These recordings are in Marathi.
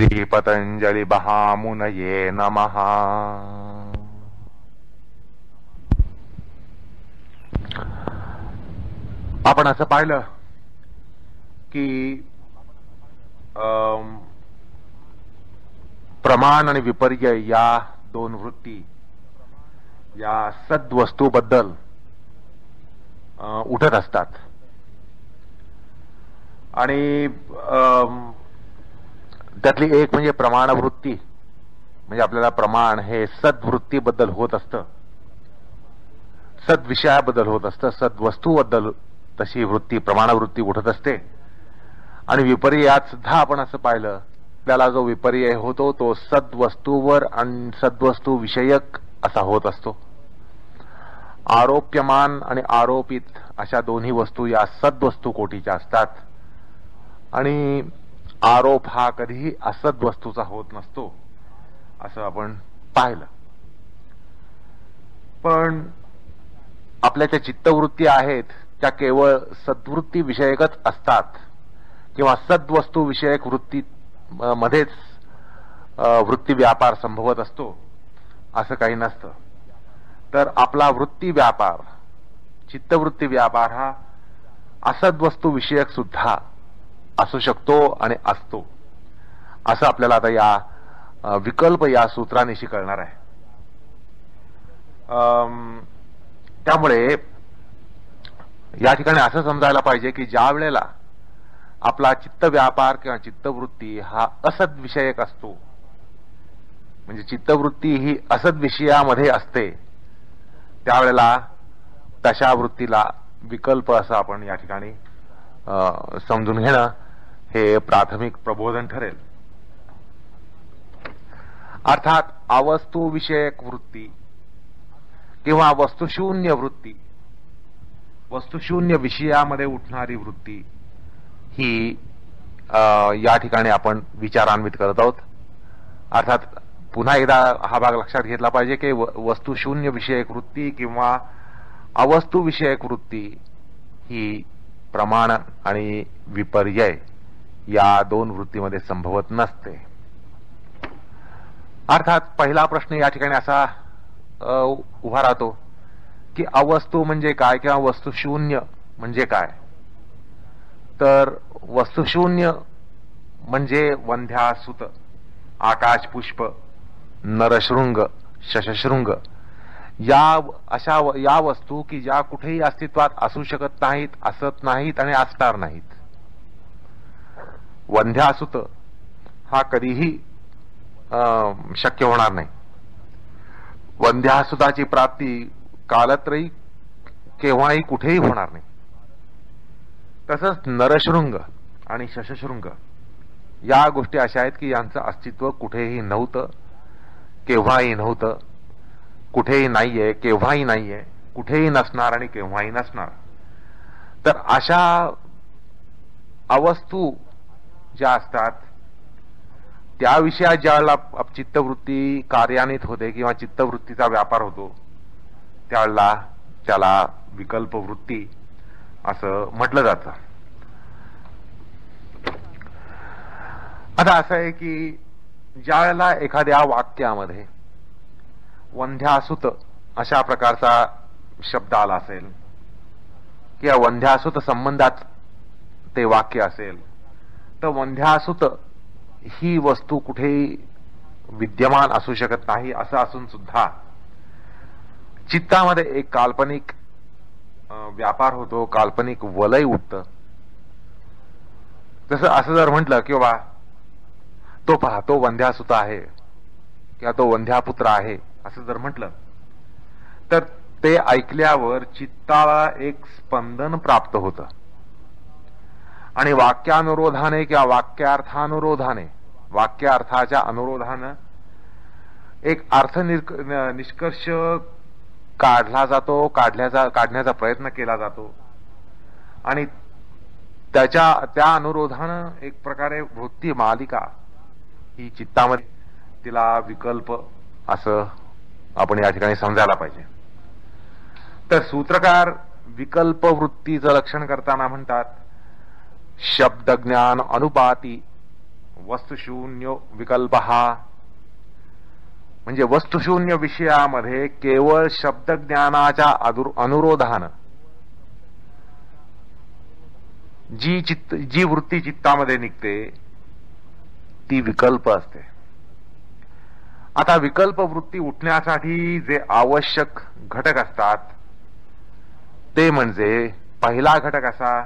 श्री पतंजलि महामुनये नमः। आपण असं पाहिलं की प्रमाण आणि विपर्य या दोन वृत्ती या सद्वस्तूबद्दल उठत असतात आणि त्यातली एक म्हणजे प्रमाण वृत्ती, म्हणजे आपल्याला प्रमाण हे सद्वृत्तीबद्दल होत असतं, सद्विषयाबद्दल होत असतं, सद्वस्तूबद्दल तशी वृत्ती प्रमाणवृत्ती उठत असते. आणि विपर्यात सुद्धा आपण असं पाहिलं, त्याला जो विपर्यय होतो तो सद्वस्तूवर आणि सद्वस्तू विषयक असा होत असतो. आरोप्यमान आणि आरोपित अशा दोन्ही वस्तू या सद्वस्तू कोटीच्या असतात आणि आरोप हा कधीही असद्वस्तूचा होत नसतो असं आपण पाहिलं. पण आपल्या ज्या चित्तवृत्ती आहेत त्या केवळ सद्वृत्ती विषयकच असतात किंवा सद्वस्तू विषयक वृत्ती मध्येच वृत्ती व्यापार संभवत असतो असं काही नसतं. तर आपला वृत्ती व्यापार, चित्तवृत्ती व्यापार हा असद्वस्तू विषयक सुद्धा असू शकतो आणि असतो असं आपल्याला आता या विकल्प या सूत्रानिशी कळणार आहे. त्यामुळे या ठिकाणी असं समजायला पाहिजे की ज्या वेळेला आपला चित्त व्यापार किंवा चित्तवृत्ती हा असद विषयक असतो, म्हणजे चित्तवृत्ती ही असद विषयामध्ये असते, त्यावेळेला तशा वृत्तीला विकल्प असं आपण या ठिकाणी समजून घेणं हे प्राथमिक प्रबोधन ठरेल. अर्थात अवस्तू विषयक वृत्ती किंवा वस्तुशून्य वृत्ती, वस्तुशून्य विषयामध्ये उठणारी वृत्ती ही या ठिकाणी आपण विचारान्वित करत आहोत. अर्थात पुन्हा एकदा हा भाग लक्षात घेतला पाहिजे की वस्तुशून्य विषयक वृत्ती किंवा अवस्तू विषयक वृत्ती ही प्रमाण आणि विपर्यय या दोन वृत्तीमध्ये संभवत नसते. अर्थात पहिला प्रश्न या ठिकाणी असा उभा राहतो की अवस्तू म्हणजे काय किंवा वस्तुशून्य म्हणजे काय. तर वस्तुशून्य म्हणजे वंध्यासुत, आकाशपुष्प, नरशृंग, शशशृंग या वस्तू की ज्या कुठेही अस्तित्वात असू शकत नाहीत, असत नाहीत आणि असणार नाहीत. वंध्यासुत हा कधीही शक्य होणार नाही. वंध्यासुताची प्राप्ती कालत्रयी केव्हाही कुठेही होणार नाही. तसंच नरशृंग आणि शशशृंग या गोष्टी अशा आहेत की यांचं अस्तित्व कुठेही नव्हतं, केव्हाही नव्हतं, कुठेही नाहीये, केव्हाही नाहीये, कुठेही नसणार आणि केव्हाही नसणार. तर अशा अवस्तू ज्या असतात त्या विषयात ज्यावेळेला चित्तवृत्ती कार्यान्वित होते किंवा चित्तवृत्तीचा व्यापार होतो त्यावेळेला त्याला विकल्प वृत्ती असं म्हटलं जातं. आता असं आहे की ज्या वेळेला एखाद्या वाक्यामध्ये वंध्यासुत अशा प्रकारचा शब्द आला असेल किंवा वंध्यासुत संबंधात ते वाक्य असेल तर वंध्यासुत ही वस्तू कुठेही विद्यमान असू शकत नाही. असं असून सुद्धा चित्तामध्ये एक काल्पनिक व्यापार होतो, काल्पनिक वलय उठतं. तसं असं जर म्हटलं किंवा तो पहा तो वंध्यासुत आहे किंवा तो वंध्यापुत्र आहे असं जर म्हटलं तर ते ऐकल्यावर चित्ताला एक स्पंदन प्राप्त होतं आणि वाक्यानुरोधाने किंवा वाक्यार्थानुरोधाने, वाक्यार्थाच्या अनुरोधानं एक अर्थ निष्कर्ष काढला जातो, काढण्याचा प्रयत्न केला जातो आणि त्या अनुरोधानं एक प्रकारे वृत्ती मालिका ही चित्तामध्ये तिला विकल्प असं आपण या ठिकाणी समजायला पाहिजे. तर सूत्रकार विकल्प वृत्तीचं लक्षण करताना म्हणतात शब्दज्ञान अनुपाती वस्तुशून्य विकल्प हा म्हणजे वस्तुशून्य विषयामध्ये केवळ शब्दज्ञानाच्या अनुरोधानं जी वृत्ती चित्तामध्ये निघते ती विकल्प असते. आता विकल्प वृत्ती उठण्यासाठी जे आवश्यक घटक असतात ते म्हणजे पहिला घटक असा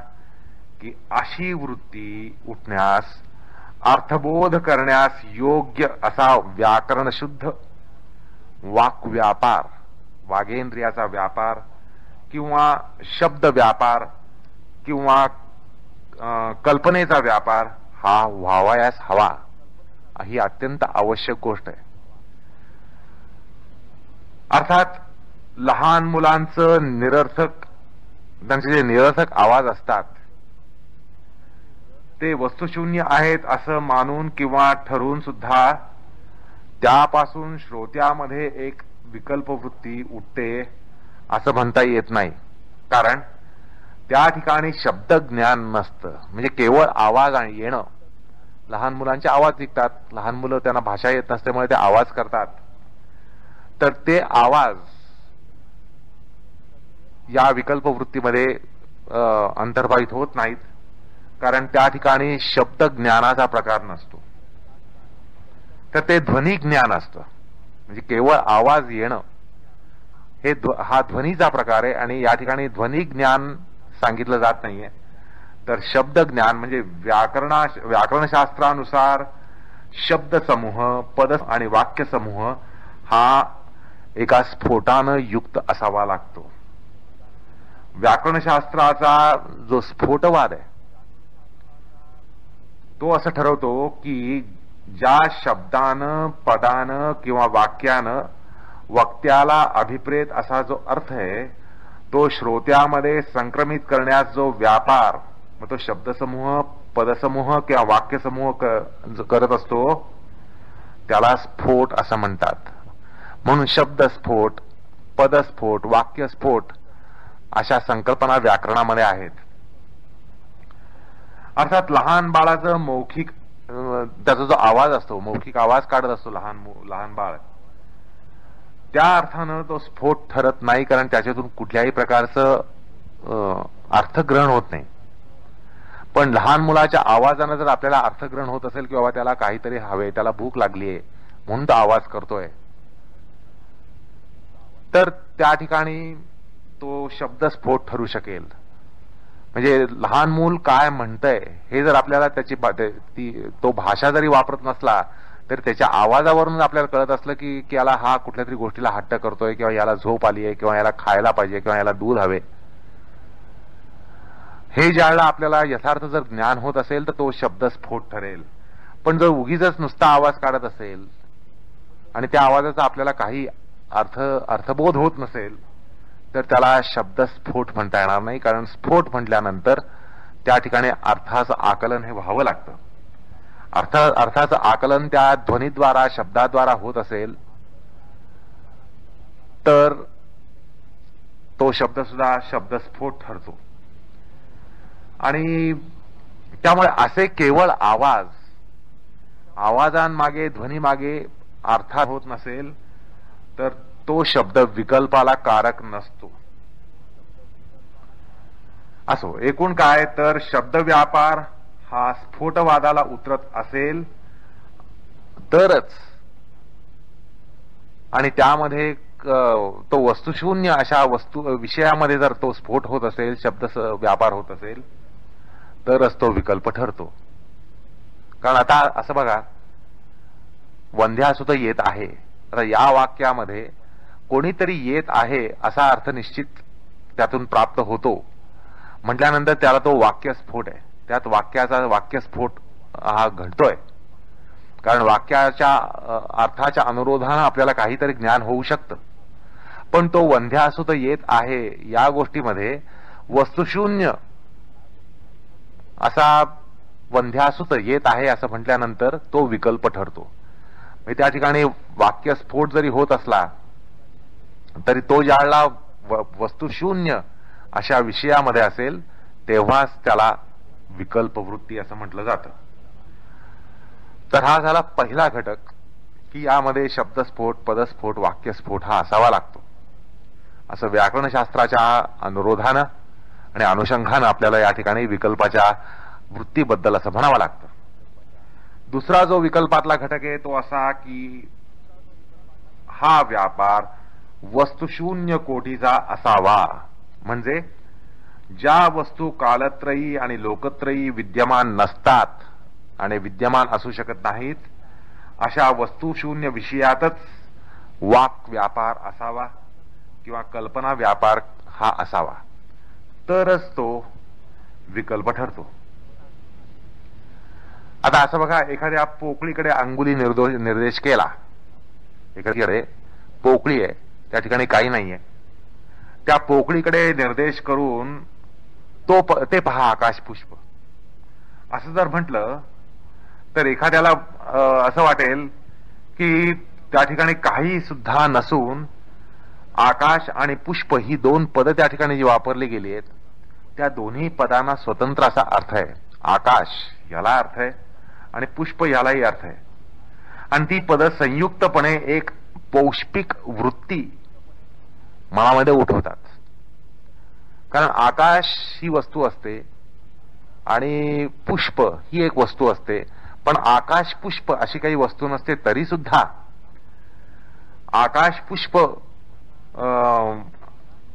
की अशी वृत्ती उठण्यास अर्थबोध करण्यास योग्य असा व्याकरणशुद्ध वाक्व्यापार, वागेंद्रियाचा व्यापार किंवा शब्द व्यापार किंवा कल्पनेचा व्यापार हा व्हावयास हवा. ही अत्यंत आवश्यक गोष्ट आहे. अर्थात लहान मुलांचं त्यांचे जे निरर्थक आवाज असतात ते वस्तुशून्य आहेत असं मानून किंवा ठरवून सुद्धा त्यापासून श्रोत्यामध्ये एक विकल्प वृत्ती उठते असं म्हणता येत नाही. कारण त्या ठिकाणी शब्द ज्ञान नसतं. म्हणजे केवळ आवाज आणि येणं. लहान मुलांचे आवाज निघतात. लहान मुलं त्यांना भाषा येत नसल्यामुळे ते आवाज करतात. तर ते आवाज या विकल्प वृत्तीमध्ये अंतर्भावित होत नाहीत. कारण त्या ठिकाणी शब्द ज्ञानाचा प्रकार नसतो. तर ते ध्वनी ज्ञान असतं. म्हणजे केवळ आवाज येणं हा ध्वनीचा प्रकार आहे आणि या ठिकाणी ध्वनी ज्ञान सांगितलं जात नाहीये. तर शब्द ज्ञान म्हणजे व्याकरणशास्त्रानुसार शब्द समूह, पद आणि वाक्य समूह हा एका स्फोटानं युक्त असावा लागतो. व्याकरणशास्त्राचा जो स्फोटवाद आहे तो असं ठरवतो की ज्या शब्दानं, पदानं किंवा वाक्यानं वक्त्याला अभिप्रेत असा जो अर्थ आहे तो श्रोत्यामध्ये संक्रमित करण्यास जो व्यापार, मग तो शब्दसमूह, पदसमूह किंवा वाक्यसमूह करत असतो त्याला स्फोट असं म्हणतात. म्हणून शब्दस्फोट, पदस्फोट, वाक्यस्फोट अशा संकल्पना व्याकरणामध्ये आहेत. अर्थात लहान बाळाचं मौखिक त्याचा जो आवाज असतो, मौखिक आवाज काढत असतो लहान बाळ, त्या अर्थानं तो स्फोट ठरत नाही. कारण त्याच्यातून कुठल्याही प्रकारचं अर्थग्रहण होत नाही. पण लहान मुलाच्या आवाजानं जर आपल्याला अर्थग्रहण होत असेल किंवा त्याला काहीतरी हवे, त्याला भूक लागलीये म्हणून तो आवाज करतोय, तर त्या ठिकाणी तो शब्दस्फोट ठरू शकेल. म्हणजे लहान मूल काय म्हणतंय हे जर आपल्याला तो भाषा जरी वापरत नसला तर त्याच्या आवाजावरून आपल्याला कळत असलं की याला हा कुठल्या तरी गोष्टीला हट्ट करतोय किंवा याला झोप आली आहे किंवा याला खायला पाहिजे किंवा याला दूध हवे, हे ज्यावेळेला आपल्याला यथार्थ जर ज्ञान होत असेल तर तो शब्दस्फोट ठरेल. पण जर उगीच नुसता आवाज काढत असेल आणि त्या आवाजाचा आपल्याला काही अर्थबोध होत नसेल तर त्याला शब्दस्फोट म्हणता येणार नाही. कारण स्फोट म्हटल्यानंतर त्या ठिकाणी अर्थाचं आकलन हे व्हावं लागतं. अर्थाचं आकलन त्या ध्वनीद्वारा, शब्दाद्वारा होत असेल तर तो शब्द सुद्धा शब्दस्फोट ठरतो. आणि त्यामुळे असे केवळ आवाजांमागे, ध्वनीमागे अर्थात होत नसेल तर तो शब्द विकल्पाला कारक नसतो. असो, एकूण काय तर शब्द व्यापार हा स्फोटवादाला उतरत असेल तरच, आणि त्यामध्ये तो वस्तुशून्य अशा विषयामध्ये जर तो स्फोट होत असेल, शब्द व्यापार होत असेल तरच तो विकल्प ठरतो. कारण आता असं बघा, वंध्यासुत येत आहे. आता या वाक्यामध्ये कोणीतरी येत आहे असा अर्थ निश्चित त्यातून प्राप्त होतो म्हटल्यानंतर त्याला तो वाक्यस्फोट आहे. त्यात वाक्यस्फोट हा घडतोय. कारण वाक्याच्या अर्थाच्या अनुरोधानं आपल्याला काहीतरी ज्ञान होऊ शकतं. पण तो वंध्यासुत येत आहे या गोष्टीमध्ये वस्तुशून्य असा वंध्यासुत येत आहे असं म्हटल्यानंतर तो विकल्प ठरतो. म्हणजे त्या ठिकाणी वाक्यस्फोट जरी होत असला तरी तो ज्यावेळेला वस्तुशून्य अशा विषयामध्ये असेल तेव्हाच त्याला विकल्प वृत्ती असं म्हटलं जातं. तर हा झाला पहिला घटक, की यामध्ये शब्दस्फोट, पदस्फोट, वाक्यस्फोट हा असावा लागतो, असं व्याकरणशास्त्राच्या अनुरोधानं आणि अनुषंगानं आपल्याला या ठिकाणी विकल्पाच्या वृत्तीबद्दल असं म्हणावं लागतं. दुसरा जो विकल्पातला घटक आहे तो असा की हा व्यापार वस्तुशून्य कोटीचा असावा, म्हणजे ज्या वस्तू कालत्रयी आणि लोकत्रयी विद्यमान नसतात आणि विद्यमान असू शकत नाहीत, अशा वस्तुशून्य विषयातच वाक व्यापार असावा किंवा कल्पना व्यापार हा असावा, तरच तो विकल्प ठरतो. आता असं बघा, एखाद्या पोकळीकडे अंगुली निर्देश केला, एखाद्याकडे पोकळी आहे, त्या ठिकाणी काही नाहीये, त्या पोकळीकडे निर्देश करून ते पहा आकाश पुष्प असं जर म्हटलं तर एखाद्याला असं वाटेल की त्या ठिकाणी काही सुद्धा नसून आकाश आणि पुष्प ही दोन पदं त्या ठिकाणी जी वापरली गेली आहेत, त्या दोन्ही पदांना स्वतंत्र असा अर्थ आहे. आकाश याला अर्थ आहे आणि पुष्प यालाही अर्थ आहे, आणि ती पदं संयुक्तपणे एक पौष्पिक वृत्ती मनामध्ये उठवतात. कारण आकाश ही वस्तू असते आणि पुष्प ही एक वस्तू असते, पण आकाश पुष्प अशी काही वस्तू नसते. तरी सुद्धा आकाश पुष्प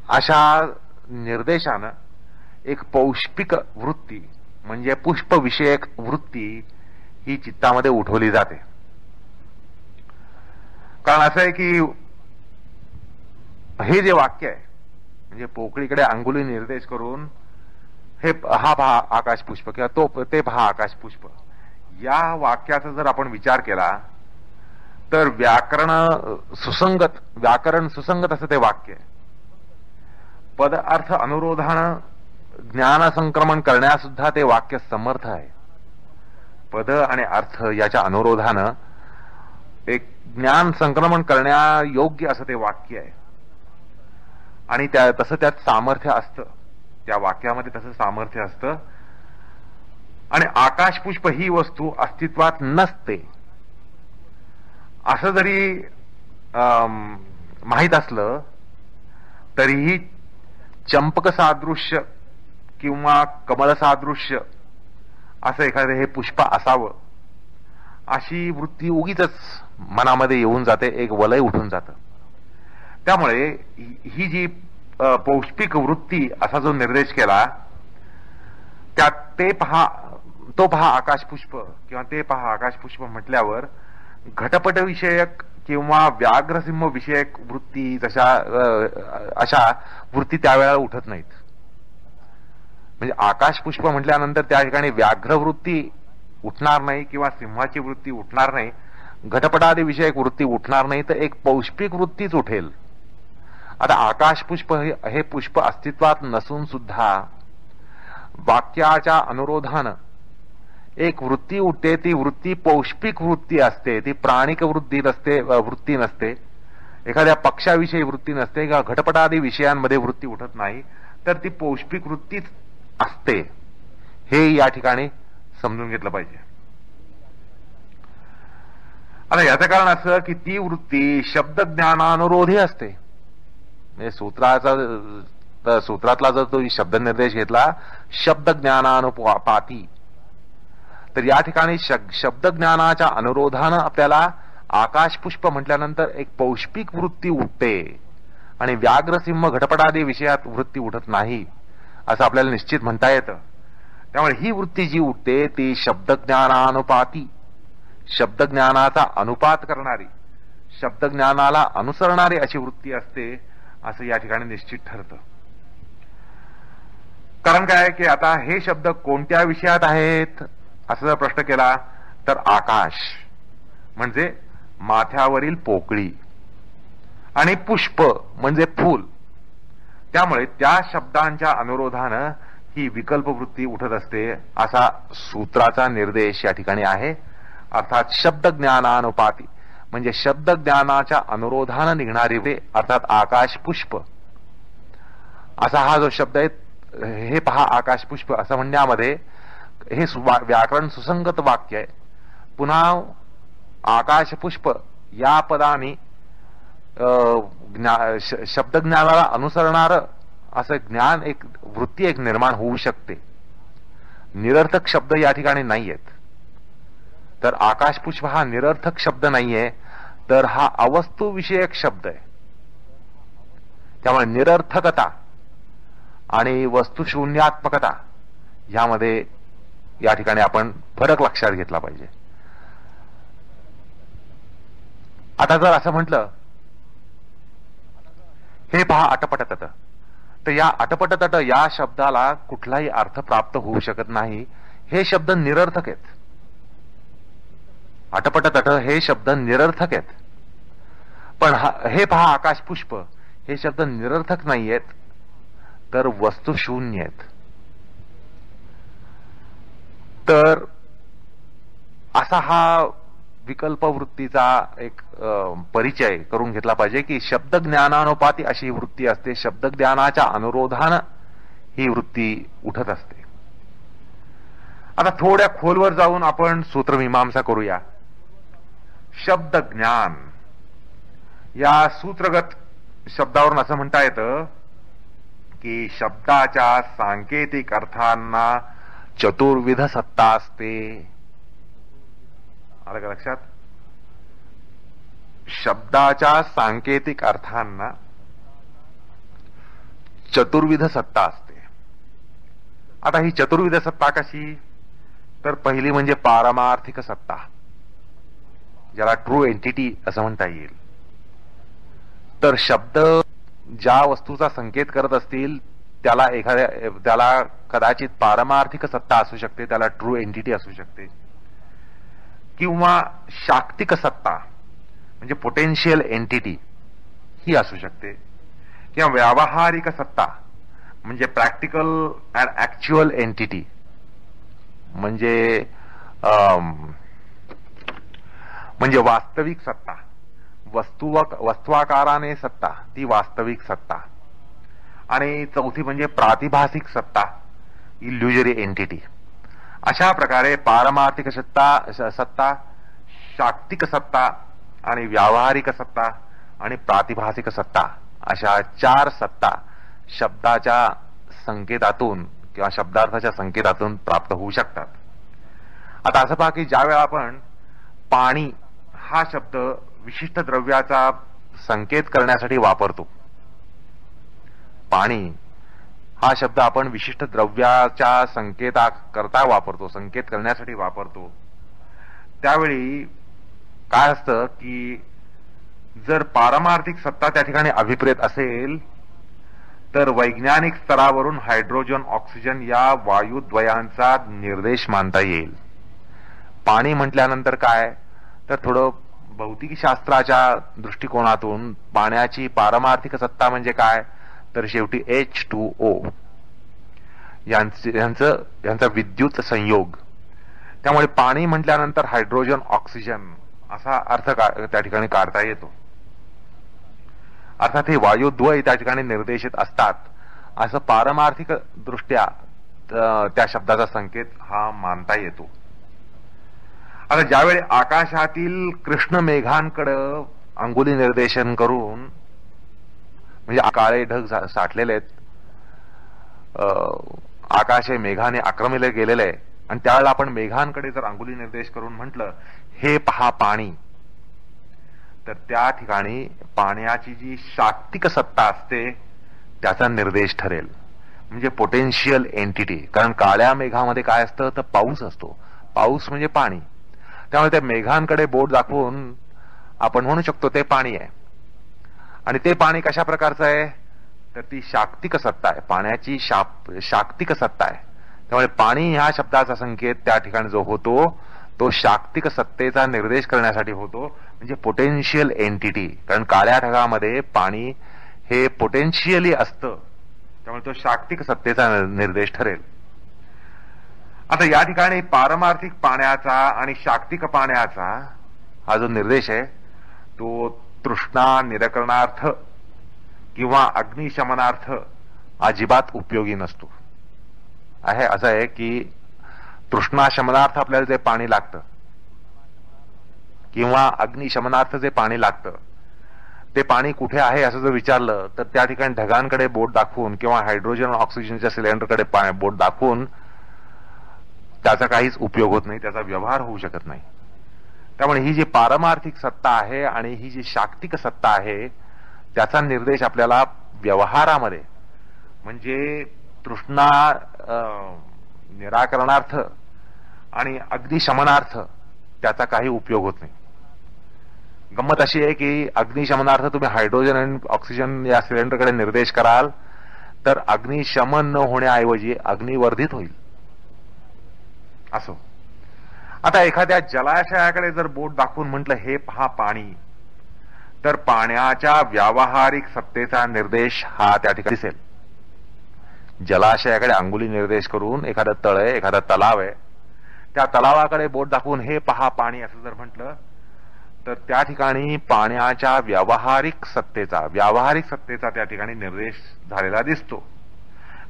अशा निर्देशानं एक पौष्पिक वृत्ती म्हणजे पुष्पविषयक वृत्ती ही चित्तामध्ये उठवली जाते. कारण असं आहे की हे जे वाक्य आहे, म्हणजे पोकळीकडे अंगुली निर्देश करून हा पहा आकाश पुष्प किंवा ते पहा आकाश पुष्प, या वाक्याचा जर आपण विचार केला तर व्याकरण सुसंगत असं ते वाक्य आहे. पद अर्थ अनुरोधानं ज्ञान संक्रमण करण्यासुद्धा ते वाक्य समर्थ आहे. पद आणि अर्थ याच्या अनुरोधानं एक ज्ञान संक्रमण करण्यायोग्य असं ते वाक्य आहे, आणि तसं त्यात सामर्थ्य असतं, त्या वाक्यामध्ये तसं सामर्थ्य असतं. आणि आकाश पुष्प ही वस्तू अस्तित्वात नसते असं जरी माहीत असलं तरीही चंपक सादृश्य किंवा कमल सादृश्य असं एखादं हे पुष्प असावं अशी वृत्ती उगीच मनामध्ये येऊन जाते, एक वलय उठून जातं. त्यामुळे ही जी पौष्पिक वृत्ती असा जो निर्देश केला, त्यात तो पहा आकाश पुष्प किंवा ते पहा आकाश पुष्प म्हटल्यावर घटपट विषयक किंवा व्याघ्रसिंह विषयक वृत्ती अशा वृत्ती त्यावेळेला उठत नाहीत. म्हणजे आकाश पुष्प म्हटल्यानंतर त्या ठिकाणी व्याघ्र वृत्ती उठणार नाही किंवा सिंहाची वृत्ती उठणार नाही, घटपटादी विषयक वृत्ती उठणार नाही, तर एक पौष्पिक वृत्तीच उठेल. आता आकाश पुष्प हे पुष्प अस्तित्वात नसून सुद्धा वाक्याच्या अनुरोधानं एक वृत्ती उठते. ती वृत्ती पौष्पिक वृत्ती असते, ती प्राणिक वृत्ती नसते, एखाद्या पक्षाविषयी वृत्ती नसते किंवा घटपटादी विषयांमध्ये वृत्ती उठत नाही, तर ती पौष्पिक वृत्तीच असते. हे या ठिकाणी समजून घेतलं पाहिजे. आता याचं कारण असं की ती वृत्ती शब्दज्ञानानुरोधी असते. म्हणजे सूत्रातला जर तो शब्द निर्देश घेतला शब्दज्ञानानुपाती, तर या ठिकाणी शब्दज्ञानाच्या अनुरोधानं आपल्याला आकाश पुष्प म्हटल्यानंतर एक पौष्पिक वृत्ती उठते आणि व्याघ्रसिंह घटपटादी विषयात वृत्ती उठत नाही असं आपल्याला निश्चित म्हणता येतं. त्यामुळे ही वृत्ती जी उठते ती शब्दज्ञानानुपाती, शब्दज्ञानाचा अनुपात करणारी, शब्दज्ञानाला अनुसरणारी अशी वृत्ती असते असं या ठिकाणी निश्चित ठरतं. कारण काय की आता हे शब्द कोणत्या विषयात आहेत असं जर प्रश्न केला तर आकाश म्हणजे माथ्यावरील पोकळी आणि पुष्प म्हणजे फूल, त्यामुळे त्या शब्दांच्या अनुरोधानं ही विकल्पवृत्ती उठत असते असा सूत्राचा निर्देश या ठिकाणी आहे. अर्थात शब्दज्ञानानुपाती म्हणजे शब्दज्ञानाच्या अनुरोधानं निघणारी अर्थात आकाश पुष्प असा हा जो शब्द आहे, हे पहा आकाश पुष्प असं म्हणण्यामध्ये हे व्याकरण सुसंगत वाक्य आहे. पुन्हा आकाश पुष्प या पदाने शब्दज्ञानाला अनुसरणार असं ज्ञान, एक वृत्ती एक निर्माण होऊ शकते. निरर्थक शब्द या ठिकाणी नाहीयेत. तर आकाशपुष्प हा निरर्थक शब्द नाहीये, तर हा अवस्तुविषयक शब्द आहे. त्यामुळे निरर्थकता आणि वस्तुशून्यात्मकता ह्यामध्ये या ठिकाणी आपण फरक लक्षात घेतला पाहिजे. आता जर असं म्हटलं, हे पहा अटपटतट, तर या अटपटतट या शब्दाला कुठलाही अर्थ प्राप्त होऊ शकत नाही. हे शब्द निरर्थक आहेत. अटपटतट हे शब्द निरर्थक आहेत. पण हे पहा आकाशपुष्प हे शब्द निरर्थक नाहीयेत, तर वस्तुशून्य आहेत. तर असा हा विकल्पवृत्तीचा एक परिचय करून घेतला पाहिजे की शब्दज्ञानानुपाती अशी वृत्ती असते. शब्दज्ञानाच्या अनुरोधानं ही वृत्ती उठत असते. आता थोड्या खोलवर जाऊन आपण सूत्रमीमांसा करूया. शब्दज्ञान या सूत्रगत शब्दावरून असं म्हणता येतं की शब्दाच्या सांकेतिक अर्थांना चतुर्विध सत्ता असते. आलं का लक्षात? शब्दाच्या सांकेतिक अर्थांना चतुर्विध सत्ता असते. आता ही चतुर्विध सत्ता कशी? तर पहिली म्हणजे पारमार्थिक सत्ता, ज्याला ट्रू एंटिटी असं म्हणता येईल. तर शब्द ज्या वस्तूचा संकेत करत असतील त्याला कदाचित पारमार्थिक सत्ता असू शकते, त्याला ट्रू एंटिटी असू शकते, किंवा शाक्तिक सत्ता म्हणजे पोटेन्शियल एंटिटी ही असू शकते, किंवा व्यावहारिक सत्ता म्हणजे प्रॅक्टिकल अँड ऍक्च्युअल एंटिटी म्हणजे वास्तविक सत्ता, वस्तुआकाराने सत्ता, ती वास्तविक सत्ता. आणि चौथी म्हणजे प्रातिभासिक सत्ता, इल्युजरी एंटिटी. अशा प्रकारे पारमार्थिक सत्ता, शाक्तिक सत्ता आणि व्यावहारिक सत्ता आणि प्रातिभासिक सत्ता अशा 4 सत्ता शब्दाच्या संकेतातून किंवा शब्दार्थाच्या संकेतातून प्राप्त होऊ शकतात. आता असं पहा की ज्या वेळा आपण पाणी हा शब्द विशिष्ट द्रव्याचा संकेत करण्यासाठी वापरतो, पाणी हा शब्द आपण विशिष्ट द्रव्याच्या संकेताकरता वापरतो, संकेत करण्यासाठी वापरतो, त्यावेळी काय असतं की जर पारमार्थिक सत्ता त्या ठिकाणी अभिप्रेत असेल तर वैज्ञानिक स्तरावरून हायड्रोजन ऑक्सिजन या वायुद्वयांचा निर्देश मानता येईल. पाणी म्हटल्यानंतर काय तर थोडं भौतिकशास्त्राच्या दृष्टिकोनातून पाण्याची पारमार्थिक सत्ता म्हणजे काय तर शेवटी H2O यांचा विद्युत संयोग. त्यामुळे पाणी म्हटल्यानंतर हायड्रोजन ऑक्सिजन असा अर्थ त्या ठिकाणी काढता येतो. अर्थात हे वायुद्वय त्या ठिकाणी निर्देशित असतात असं पारमार्थिक दृष्ट्या त्या शब्दाचा संकेत हा मानता येतो. आता ज्यावेळी आकाशातील कृष्ण मेघांकडे अंगुली निर्देशन करून म्हणजे काळे ढग साठलेले आहेत, आकाश हे मेघाने आक्रमिले गेलेले आहे, आणि त्यावेळेला आपण मेघांकडे जर अंगुली निर्देश करून म्हटलं हे पहा पाणी, तर त्या ठिकाणी पाण्याची जी शाक्तिक सत्ता असते त्याचा निर्देश ठरेल, म्हणजे पोटेन्शियल एंटिटी. कारण काळ्या मेघामध्ये काय असतं तर पाऊस असतो, पाऊस म्हणजे पाणी. त्यामुळे त्या मेघांकडे बोट दाखवून आपण म्हणू शकतो ते पाणी आहे. आणि ते पाणी कशा प्रकारचं आहे तर ती शाक्तिक सत्ता आहे, पाण्याची शाक्तिक सत्ता आहे. त्यामुळे पाणी ह्या शब्दाचा संकेत त्या ठिकाणी जो होतो तो शाक्तिक सत्तेचा निर्देश करण्यासाठी होतो, म्हणजे पोटेन्शियल एंटिटी. कारण काळ्या ढगामध्ये पाणी हे पोटेन्शियली असतं, त्यामुळे तो शाक्तिक सत्तेचा निर्देश ठरेल. आता या ठिकाणी पारमार्थिक पाण्याचा आणि शाक्तिक पाण्याचा हा जो निर्देश आहे तो तृष्णा निराकरणार्थ किंवा अग्निशमनार्थ अजिबात उपयोगी नसतो. असं आहे की तृष्णा शमनार्थ आपल्याला जे पाणी लागतं किंवा अग्निशमनार्थ जे पाणी लागतं ते पाणी कुठे आहे असं जर विचारलं तर त्या ठिकाणी ढगांकडे बोट दाखवून किंवा हायड्रोजन ऑक्सिजनच्या सिलेंडरकडे बोट दाखवून त्याचा काहीच उपयोग होत नाही, त्याचा व्यवहार होऊ शकत नाही. त्यामुळे ही जी पारमार्थिक सत्ता आहे आणि ही जी शाक्तिक सत्ता आहे त्याचा निर्देश आपल्याला व्यवहारामध्ये म्हणजे तृष्णा निराकरणार्थ आणि अग्निशमनार्थ त्याचा काही उपयोग होत नाही. गंमत अशी आहे की अग्निशमनार्थ तुम्ही हायड्रोजन आणि ऑक्सिजन या सिलेंडरकडे निर्देश कराल तर अग्निशमन न होण्याऐवजी अग्निवर्धित होईल. असो, आता एखाद्या जलाशयाकडे जर बोट दाखवून म्हटलं हे पहा पाणी, तर पाण्याच्या व्यावहारिक सत्तेचा निर्देश हा त्या ठिकाणी दिसेल. जलाशयाकडे अंगुली निर्देश करून एखादं तळ आहे, एखादा तलाव आहे, त्या तलावाकडे बोट दाखवून हे पहा पाणी असं जर म्हटलं तर त्या ठिकाणी पाण्याच्या व्यावहारिक सत्तेचा त्या ठिकाणी निर्देश झालेला दिसतो.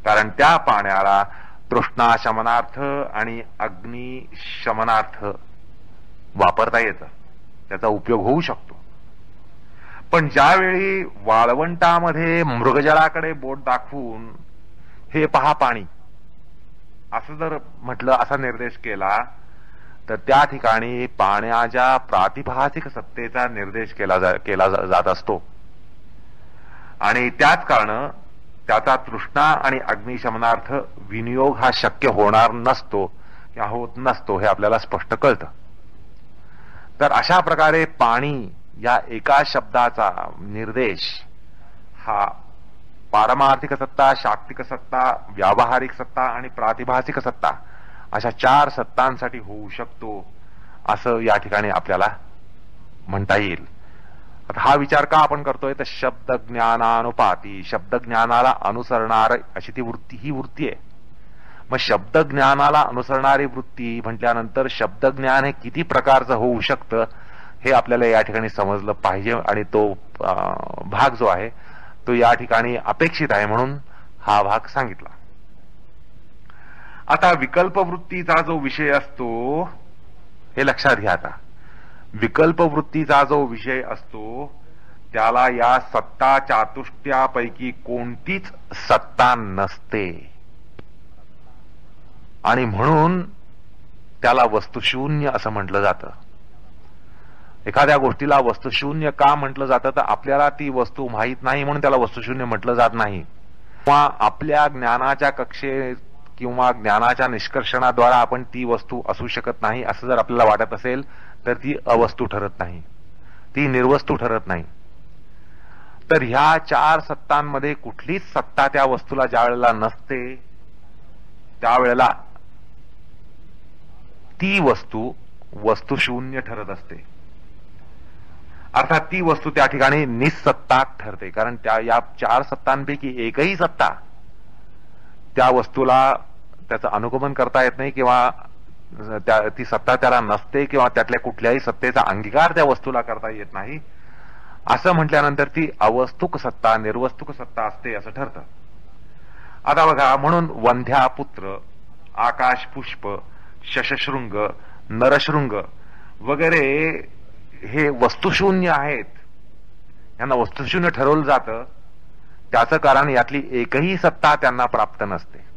कारण त्या पाण्याला तृष्णाशमनार्थ आणि अग्निशमनार्थ वापरता येतं, त्याचा उपयोग होऊ शकतो. पण ज्यावेळी वाळवंटामध्ये मृगजळाकडे बोट दाखवून हे पहा पाणी असं जर म्हटलं, असा निर्देश केला तर त्या ठिकाणी पाण्याच्या प्रातिभासिक सत्तेचा निर्देश केला जात असतो आणि त्याच कारण त्याचा तृष्णा आणि अग्निशमनार्थ विनियोग हा शक्य होणार नसतो किंवा होत नसतो हे आपल्याला स्पष्ट कळतं. तर अशा प्रकारे पाणी या एका शब्दाचा निर्देश हा पारमार्थिक सत्ता, शाक्तिक सत्ता, व्यावहारिक सत्ता आणि प्रातिभासिक सत्ता अशा 4 सत्तांसाठी होऊ शकतो असं या ठिकाणी आपल्याला म्हणता येईल. आता हा विचार का आपण करतोय तर शब्दज्ञानानुपाती, शब्दज्ञानाला अनुसरणार अशी ही वृत्ती आहे. मग शब्दज्ञानाला अनुसरणारी वृत्ती म्हटल्यानंतर शब्दज्ञान हे किती प्रकारचं होऊ शकतं हे आपल्याला या ठिकाणी समजलं पाहिजे आणि तो भाग जो आहे तो या ठिकाणी अपेक्षित आहे म्हणून हा भाग सांगितला. आता विकल्पवृत्तीचा जो विषय असतो हे लक्षात घ्या. आता विकल्पवृत्तीचा जो विषय असतो त्याला या सत्ता चातुष्ट्यापैकी कोणतीच सत्ता नसते आणि म्हणून त्याला वस्तुशून्य असं म्हटलं जातं. एखाद्या गोष्टीला वस्तुशून्य का म्हटलं जातं तर आपल्याला ती वस्तू माहीत नाही म्हणून त्याला वस्तुशून्य म्हटलं जात नाही, किंवा आपल्या ज्ञानाच्या कक्षेत किंवा ज्ञानाच्या निष्कर्षणाद्वारा आपण ती वस्तू असू शकत नाही असं जर आपल्याला वाटत असेल तर ती अवस्तू ठरत नाही, ती निर्वस्तू ठरत नाही. तर ह्या 4 सत्तांमध्ये कुठलीच सत्ता त्या वस्तूला ज्या वेळेला नसते त्यावेळेला ती वस्तू वस्तुशून्य ठरत असते. अर्थात ती वस्तू त्या ठिकाणी निस्सत्ताक ठरते, कारण या 4 सत्तांपैकी एकही सत्ता त्या वस्तूला त्याचं अनुगमन करता येत नाही किंवा ती सत्ता त्याला नसते किंवा त्यातल्या कुठल्याही सत्तेचा अंगीकार त्या वस्तूला करता येत नाही. असं म्हटल्यानंतर ती अवस्तुक सत्ता, निर्वस्तुक सत्ता असते असं ठरतं. आता बघा, म्हणून वंध्या पुत्र, आकाश पुष्प, शशशृंग, नरशृंग वगैरे हे वस्तुशून्य आहेत, यांना वस्तुशून्य ठरवलं जातं. त्याचं कारण यातली एकही सत्ता त्यांना प्राप्त नसते.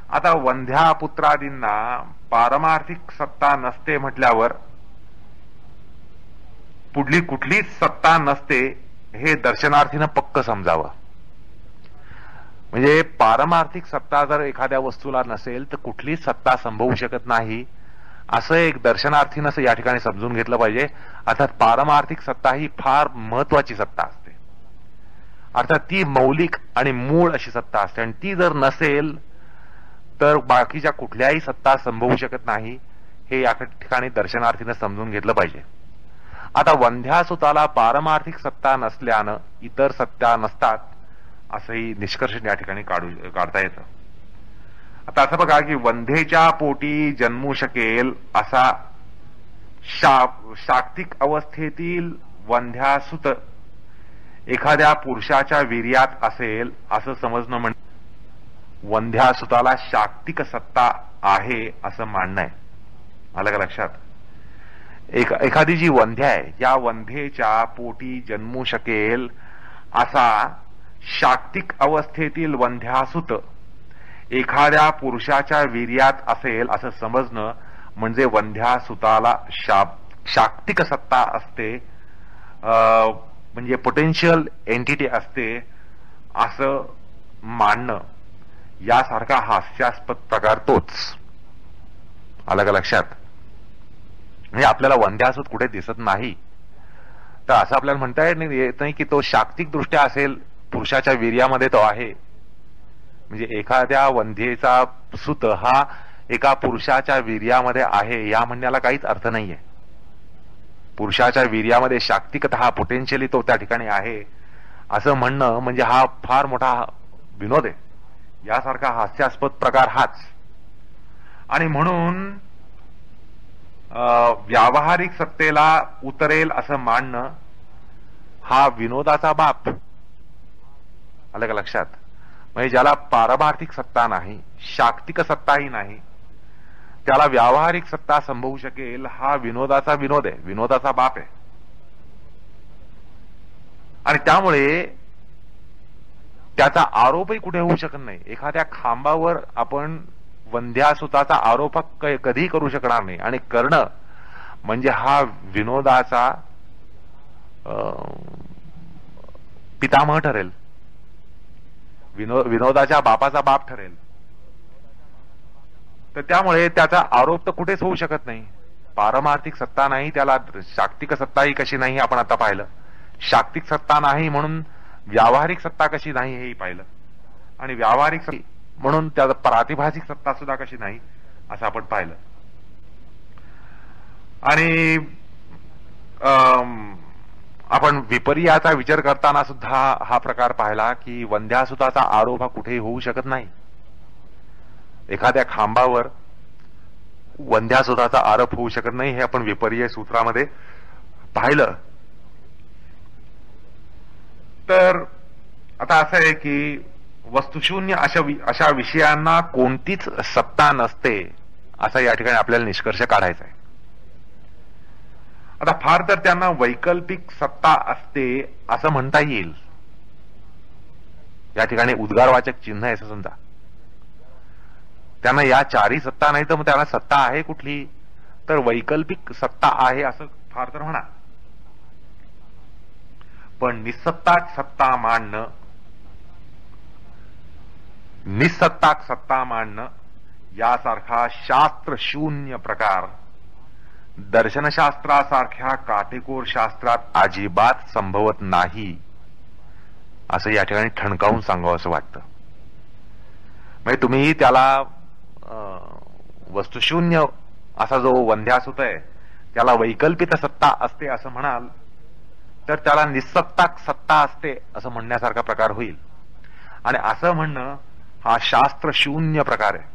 आता वंध्या पुत्रादींना पारमार्थिक सत्ता नसते म्हटल्यावर पुढली कुठलीच सत्ता नसते हे दर्शनार्थीनं पक्क समजावं. म्हणजे पारमार्थिक सत्ता जर एखाद्या वस्तूला नसेल तर कुठलीच सत्ता संभवू शकत नाही असं एक दर्शनार्थीनं या ठिकाणी समजून घेतलं पाहिजे. अर्थात पारमार्थिक सत्ता ही फार महत्वाची सत्ता असते, अर्थात ती मौलिक आणि मूळ अशी सत्ता असते आणि ती जर नसेल तर बाकीच्या कुठल्याही सत्ता संभवू शकत नाही हे या ठिकाणी दर्शनार्थीनं समजून घेतलं पाहिजे. आता वंध्यासुताला पारमार्थिक सत्ता नसल्यानं इतर सत्ता नसतात असंही निष्कर्ष या ठिकाणी काढता येतं. आता असं बघा की वंध्येच्या पोटी जन्मू शकेल असा शाक्तिक अवस्थेतील वंध्यासुत एखाद्या पुरुषाच्या वीर्यात असेल असं समजणं म्हणजे वंध्यासुताला शाक्तिक सत्ता आहे असं मानणं आहे. आलं का लक्षात? एखादी जी वंध्य आहे या वंध्येच्या पोटी जन्मू शकेल असा शाक्तिक अवस्थेतील वंध्यासुत एखाद्या पुरुषाच्या वीर्यात असेल असं समजणं म्हणजे वंध्यासुताला शाक्तिक सत्ता असते, म्हणजे पोटेन्शियल एंटिटी असते असं मानणं यासारखा हास्यास्पद प्रकार तोच. आलं का लक्षात? म्हणजे आपल्याला वंध्यासूत कुठे दिसत नाही तर असं आपल्याला म्हणता येत नाही की तो शाक्तिक दृष्ट्या असेल, पुरुषाच्या वीर्यामध्ये तो आहे. म्हणजे एखाद्या वंध्येचा सुत हा एका पुरुषाच्या वीर्यामध्ये आहे या म्हणण्याला काहीच अर्थ नाहीये. पुरुषाच्या वीर्यामध्ये शाक्तिकतः पोटेन्शियली तो त्या ठिकाणी आहे असं म्हणणं म्हणजे हा फार मोठा विनोद आहे. यासारखा हास्यास्पद प्रकार हाच. आणि म्हणून व्यावहारिक सत्तेला उतरेल असं मानणं हा विनोदाचा बाप. आलं का लक्षात? म्हणजे ज्याला पारमार्थिक सत्ता नाही, शाक्तिक सत्ताही नाही, त्याला व्यावहारिक सत्ता संभवू शकेल हा विनोदाचा विनोद आहे, विनोदाचा बाप आहे. आणि त्यामुळे त्याचा आरोपही कुठे होऊ शकत नाही. एखाद्या खांबावर आपण वंध्यासुताचा आरोप कधीही करू शकणार नाही आणि करणं म्हणजे हा विनोदाचा पितामह ठरेल, विनोदाच्या बापाचा बाप ठरेल. तर त्यामुळे त्याचा आरोप तर कुठेच होऊ शकत नाही. पारमार्थिक सत्ता नाही, त्याला शाक्तिक सत्ताही कशी नाही आपण आता पाहिलं, शाक्तिक सत्ता नाही म्हणून व्यावहारिक सत्ता कशी नाही हेही पाहिलं, आणि व्यावहारिक म्हणून त्याचा प्रातिभासिक सत्ता सुद्धा कशी नाही असं आपण पाहिलं. आणि आपण विपर्याचा विचार करताना सुद्धा हा प्रकार पाहिला की वंध्यासुताचा आरोप हा कुठेही होऊ शकत नाही. एखाद्या खांबावर वंध्यासुताचा आरोप होऊ शकत नाही हे आपण विपर्य सूत्रामध्ये पाहिलं. तर आता असं आहे की वस्तुशून्य अशा विषयांना कोणतीच सत्ता नसते असा या ठिकाणी आपल्याला निष्कर्ष काढायचा आहे. आता फार तर त्यांना वैकल्पिक सत्ता असते असं म्हणता येईल. या ठिकाणी उद्गारवाचक चिन्ह आहे असं समजा. त्यांना या चारही सत्ता नाही तर मग त्यांना सत्ता आहे कुठली, तर वैकल्पिक सत्ता आहे असं फार तर म्हणा. पण निसत्ताक सत्ता मांडणं, निसत्ताक सत्ता मांडणं यासारखा शास्त्रशून्य प्रकार दर्शनशास्त्रासारख्या काटेकोर शास्त्रात अजिबात संभवत नाही असं या ठिकाणी ठणकावून सांगावं असं वाटतं. म्हणजे तुम्ही त्याला वस्तुशून्य असा जो वंध्यासूत आहे त्याला वैकल्पिक सत्ता असते असं म्हणाल तर त्याला निसत्ताक सत्ता असते असं म्हणण्यासारखा प्रकार होईल. आणि असं म्हणणं हा शास्त्रशून्य प्रकार आहे.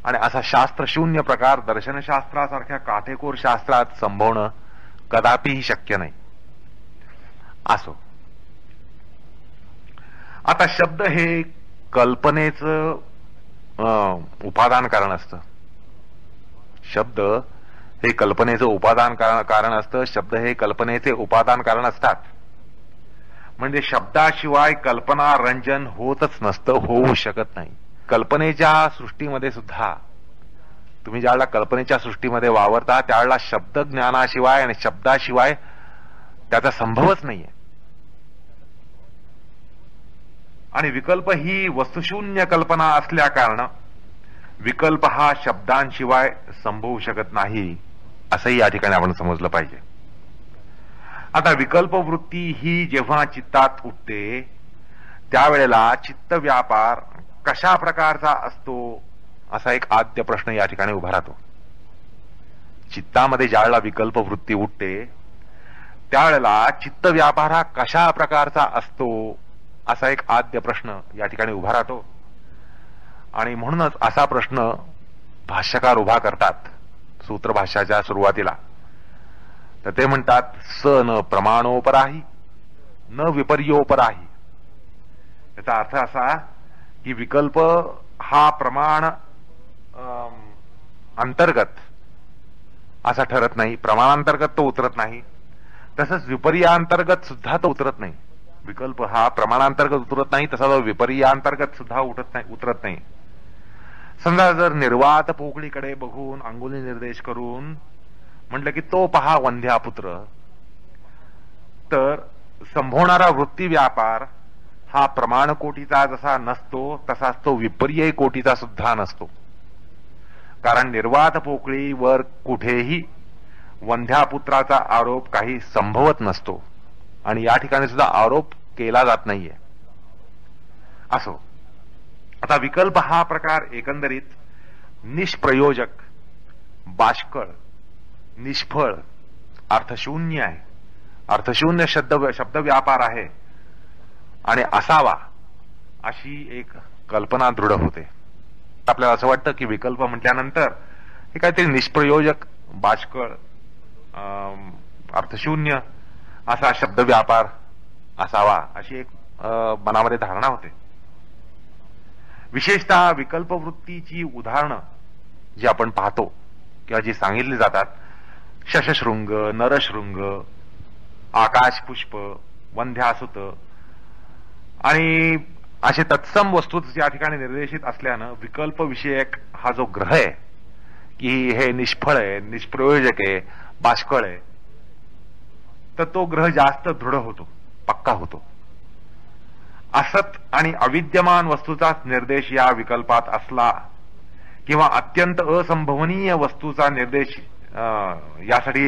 आणि असा शास्त्रशून्य प्रकार दर्शनशास्त्रासारख्या काटेकोर शास्त्रात संभवणं कदापिही शक्य नाही. असो, आता शब्द हे कल्पनेचं उपादान कारण असतं. शब्द हे कल्पनेचं उपादान कारण असतं. शब्द हे कल्पनेचे उपादान कारण असतात. म्हणजे शब्दाशिवाय कल्पना रंजन होतच नसतं, होऊ शकत नाही. कल्पनेच्या सृष्टीमध्ये सुद्धा तुम्ही ज्यावेळेला कल्पनेच्या सृष्टीमध्ये वावरता त्यावेळेला शब्द ज्ञानाशिवाय आणि शब्दाशिवाय त्याचा संभवच नाहीये. आणि विकल्प ही वस्तुशून्य कल्पना असल्या कारण विकल्प हा शब्दांशिवाय संभवू शकत नाही असंही या ठिकाणी आपण समजलं पाहिजे. आता विकल्प वृत्ती ही जेव्हा चित्तात उठते त्यावेळेला चित्त व्यापार कशा प्रकारचा असतो असा एक आद्य प्रश्न या ठिकाणी उभा राहतो. चित्तामध्ये ज्यावेळेला विकल्प वृत्ती उठते त्यावेळेला चित्त व्यापार हा कशा प्रकारचा असतो असा एक आद्य प्रश्न या ठिकाणी उभा राहतो. आणि म्हणूनच असा प्रश्न भाष्यकार उभा करतात सूत्रभाष्याच्या सुरुवातीला. तर ते म्हणतात स न प्रमाणोपराही न विपर्योपराही. याचा अर्थ असा की विकल्प हा प्रमाण अंतर्गत असा ठरत नाही, प्रमाणांतर्गत तो उतरत नाही, तसंच विपर्याअंतर्गत सुद्धा तो उतरत नाही. विकल्प हा प्रमाणांतर्गत उतरत नाही, तसा तो विपर्याअंतर्गत सुद्धा उतरत नाही. समजा जर निर्वात पोकळीकडे बघून अंगुली निर्देश करून म्हटलं की तो पहा वंध्या पुत्र, तर संभवणारा वृत्ती व्यापार हा प्रमाण कोटीचा जसा नसतो तसाच तो विपर्यय कोटीचा सुद्धा नसतो. कारण निर्वात पोकळीवर कुठेही वंध्यापुत्राचा आरोप काही संभवत नसतो आणि या ठिकाणी सुद्धा आरोप केला जात नाहीये. असो, आता विकल्प हा प्रकार एकंदरीत निष्प्रयोजक, बाष्कळ, निष्फळ, अर्थशून्य आहे. अर्थशून्य शब्द व्यापार आहे आणि असावा अशी एक कल्पना दृढ होते. आपल्याला असं वाटतं की विकल्प म्हटल्यानंतर हे काहीतरी निष्प्रयोजक, बाष्कळ, अर्थशून्य असा शब्द व्यापार असावा अशी एक मनामध्ये धारणा होते. विशेषतः विकल्पवृत्तीची उदाहरणं जी आपण पाहतो किंवा जी सांगितली जातात, शशशृंग, नरशृंग, आकाशपुष्प, वंध्यासुत आणि असे तत्सम वस्तू या ठिकाणी निर्देशित असल्यानं विकल्प विषयक हा जो ग्रह आहे की हे निष्फळ आहे, निष्प्रयोजक आहे, बाष्कळ आहे, तर तो ग्रह जास्त दृढ होतो, पक्का होतो. असत आणि अविद्यमान वस्तूचाच निर्देश या विकल्पात असला किंवा अत्यंत असंभवनीय वस्तूचा निर्देश यासाठी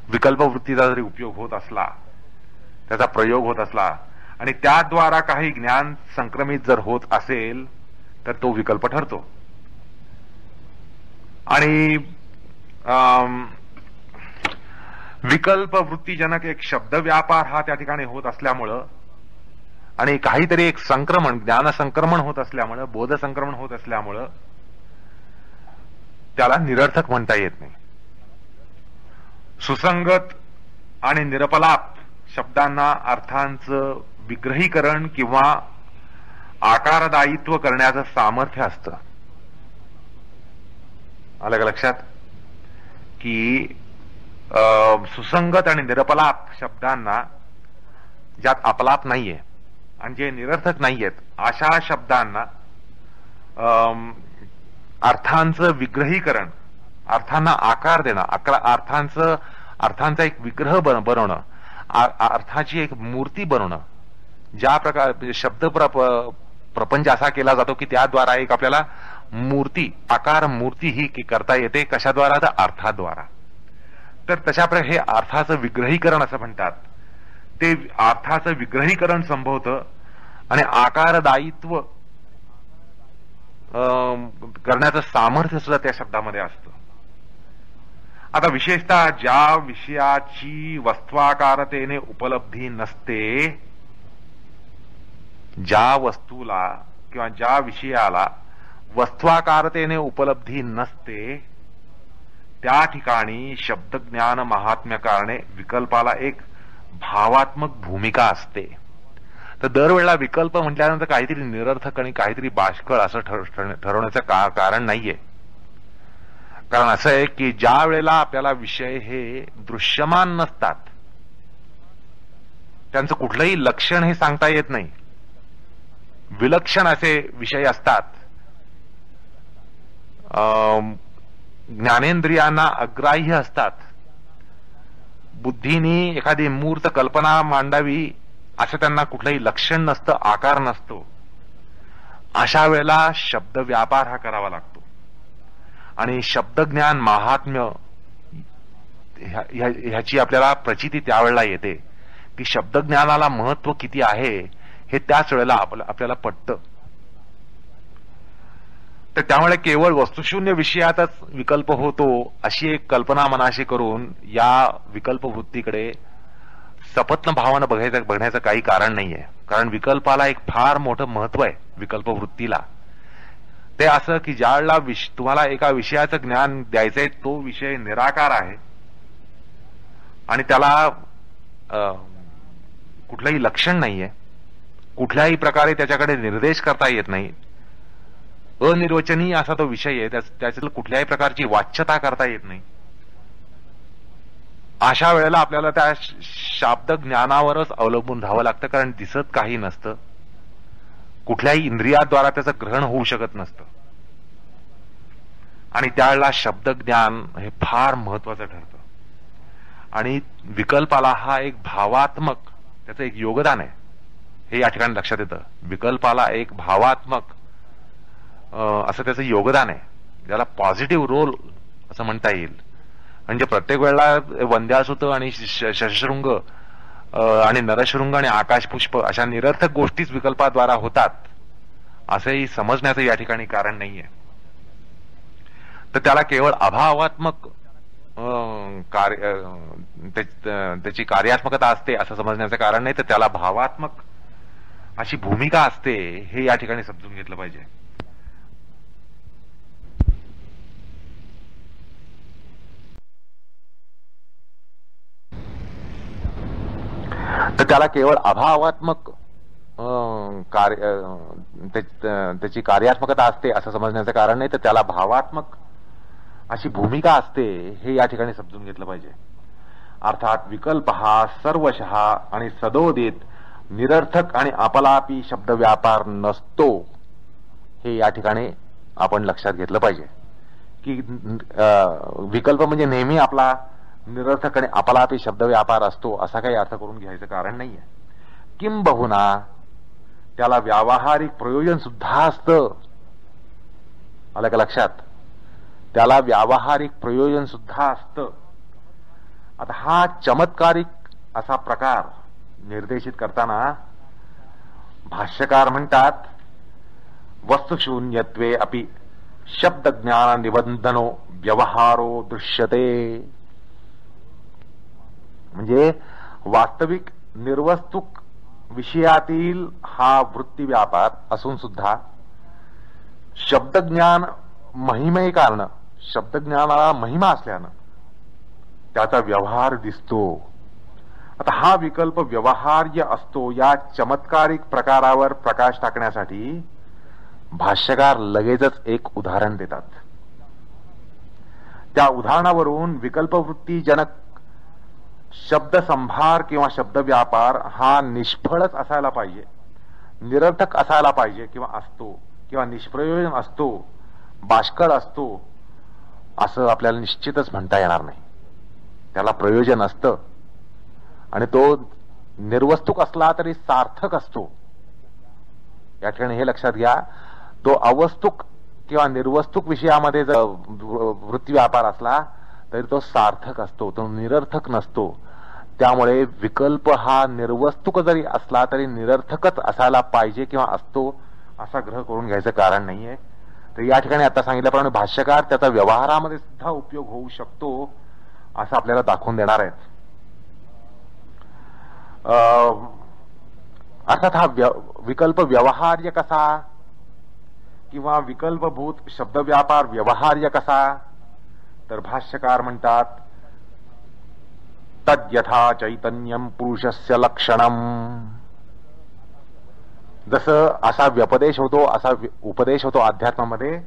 विकल्पवृत्तीचा जरी उपयोग होत असला, त्याचा प्रयोग होत असला आणि त्याद्वारा काही ज्ञान संक्रमित जर होत असेल तर तो विकल्प ठरतो. आणि विकल्प वृत्तीजनक एक शब्द व्यापार हा त्या ठिकाणी होत असल्यामुळं आणि काहीतरी एक संक्रमण, ज्ञान संक्रमण होत असल्यामुळं, बोध संक्रमण होत असल्यामुळं त्याला निरर्थक म्हणता येत नाही. सुसंगत आणि निरपलाप शब्दांना अर्थांचं विग्रहीकरण किंवा आकारदायित्व करण्याचं सामर्थ्य असतं. आलं का लक्षात की सुसंगत आणि निरपलाप शब्दांना ज्यात अपलाप नाहीये आणि जे निरर्थक नाहीयेत अशा शब्दांना अर्थांचं विग्रहीकरण, अर्थांना आकार देणं, अर्थांचा एक विग्रह बनवणं, अर्थाची एक मूर्ती बनवणं, ज्या प्रकार शब्द प्रपंच असा केला जातो की त्याद्वारा एक आपल्याला मूर्ती, आकार मूर्ती ही करता येते. कशाद्वारा? तर अर्थाद्वारा. तर तशा प्रकारे हे अर्थाचं विग्रहीकरण असं म्हणतात. ते अर्थाचं विग्रहीकरण संभवतं आणि आकारदायित्व करण्याचं सामर्थ्य सुद्धा त्या शब्दामध्ये असतं. आता विशेषतः ज्या विषयाची वस्त्वाकारतेने उपलब्धी नसते, ज्या वस्तूला किंवा ज्या विषयाला वस्त्वाकारतेने उपलब्धी नसते त्या ठिकाणी शब्दज्ञान महात्म्य करणे विकल्पाला एक भावात्मक भूमिका असते. तर दरवेळेला विकल्प म्हटल्यानंतर काहीतरी निरर्थक आणि काहीतरी बाष्कळ असं ठरवण्याचं कारण नाहीये. कारण असं आहे की ज्या वेळेला आपल्याला विषय हे दृश्यमान नसतात, त्यांचं कुठलंही लक्षण हे सांगता येत नाही, विलक्षण असे विषय असतात, ज्ञानेंद्रियांना अग्राह्य असतात, बुद्धीनी एखादी मूर्त कल्पना मांडावी असं त्यांना कुठलंही लक्षण नसतं, आकार नसतो, अशा वेळेला शब्द व्यापार हा करावा लागतो. आणि शब्दज्ञान महात्म्य ह्याची आपल्याला प्रचिती त्यावेळेला येते की शब्दज्ञानाला महत्व किती आहे हे त्याच वेळेला आपल्याला पटतं. तर त्यामुळे केवळ वस्तुशून्य विषयातच विकल्प होतो अशी एक कल्पना मनाशी करून या विकल्प वृत्तीकडे सपत्न भावानं बघण्याचं काही कारण नाहीये. कारण विकल्पाला एक फार मोठं महत्व आहे. विकल्प वृत्तीला ते असं की ज्या वेळेला तुम्हाला एका विषयाचं ज्ञान द्यायचंय, तो विषय निराकार आहे आणि त्याला कुठलंही लक्षण नाहीये, कुठल्याही प्रकारे त्याच्याकडे निर्देश करता येत नाही, अनिर्वचनीय असा तो विषय आहे, त्याच्यातलं कुठल्याही प्रकारची वाच्यता करता येत नाही, अशा वेळेला आपल्याला त्या शाब्द ज्ञानावरच अवलंबून राहावं लागतं, कारण दिसत काही नसतं, कुठल्याही इंद्रियाद्वारा त्याचं ग्रहण होऊ शकत नसतं. आणि त्यावेळेला शब्द ज्ञान हे फार महत्वाचं ठरतं. आणि विकल्पाला हा एक भावात्मक त्याचं एक योगदान आहे, हे या ठिकाणी लक्षात येतं. विकल्पाला एक भावात्मक असं त्याचं योगदान आहे, ज्याला पॉझिटिव्ह रोल असं म्हणता येईल. म्हणजे प्रत्येक वेळेला वंद्यासुत आणि शशशृंग आणि नरशृंग आणि आकाशपुष्प अशा निरर्थक गोष्टीच विकल्पाद्वारा होतात असंही समजण्याचं या ठिकाणी कारण नाहीये. तर त्याला केवळ अभावात्मक त्याची कार्यात्मकता असते असं समजण्याचं कारण नाही, तर त्याला भावात्मक अशी भूमिका असते हे या ठिकाणी समजून घेतलं पाहिजे. तर त्याला केवळ अभावात्मक त्याची कार्यात्मकता असते असं समजण्याचं कारण नाही, तर त्याला भावात्मक अशी भूमिका असते हे या ठिकाणी समजून घेतलं पाहिजे. अर्थात विकल्प हा सर्वशः आणि सदोदित निरर्थक आणि अपलापी शब्द व्यापार नसतो हे या ठिकाणी आपण लक्षात घेतलं पाहिजे. की विकल्प म्हणजे नेहमी आपला निरर्थक आणि अपलापी शब्द व्यापार असतो असा काही अर्थ करून घ्यायचं कारण नाहीये. किंबहुना त्याला व्यावहारिक प्रयोजन सुद्धा असतं. आलं का लक्षात? त्याला व्यावहारिक प्रयोजन सुद्धा असतं. आता हा चमत्कारिक असा प्रकार निर्देशित करताना भाष्यकार म्हणतात, वस्तुशून्यत्वे अपि शब्द ज्ञान निबंधनो व्यवहारो दृश्यते. म्हणजे वास्तविक निर्वस्तुक विषयातील हा वृत्ती व्यापार असून सुद्धा शब्दज्ञान महिमे कारण शब्दज्ञानाला महिमा असल्यानं त्याचा व्यवहार दिसतो. आता हा विकल्प व्यवहार्य असतो या चमत्कारिक प्रकारावर प्रकाश टाकण्यासाठी भाष्यकार लगेचच एक उदाहरण देतात. त्या उदाहरणावरून विकल्पवृत्तीजनक शब्द संभार किंवा शब्द व्यापार हा निष्फळच असायला पाहिजे, निरर्थक असायला पाहिजे किंवा असतो, किंवा निष्प्रयोजन असतो, बाष्कळ असतो असं आपल्याला निश्चितच म्हणता येणार नाही. त्याला प्रयोजन असतं आणि तो निर्वस्तुक असला तरी सार्थक असतो. या ठिकाणी हे लक्षात घ्या, तो अवस्तुक किंवा निर्वस्तुक विषयामध्ये जर वृत्ती व्यापार असला तरी तो सार्थक असतो, तो निरर्थक नसतो. त्यामुळे विकल्प हा निर्वस्तुक जरी असला तरी निरर्थकच असायला पाहिजे किंवा असतो असा ग्रह करून घ्यायचं कारण नाहीये. तर या ठिकाणी आता सांगितल्याप्रमाणे भाष्यकार त्याचा व्यवहारामध्ये सुद्धा उपयोग होऊ शकतो असं आपल्याला दाखवून देणार आहेत. अर्थात हा विकल्प व्यवहार्य कसा किंवा विकल्पभूत शब्द व्यापार व्यवहार्य कसा, तर भाष्यकार म्हणतात, तद्यथा चैतन्यम पुरुषस्य लक्षणम. जसं असा व्यपदेश होतो, असा उपदेश होतो अध्यात्मामध्ये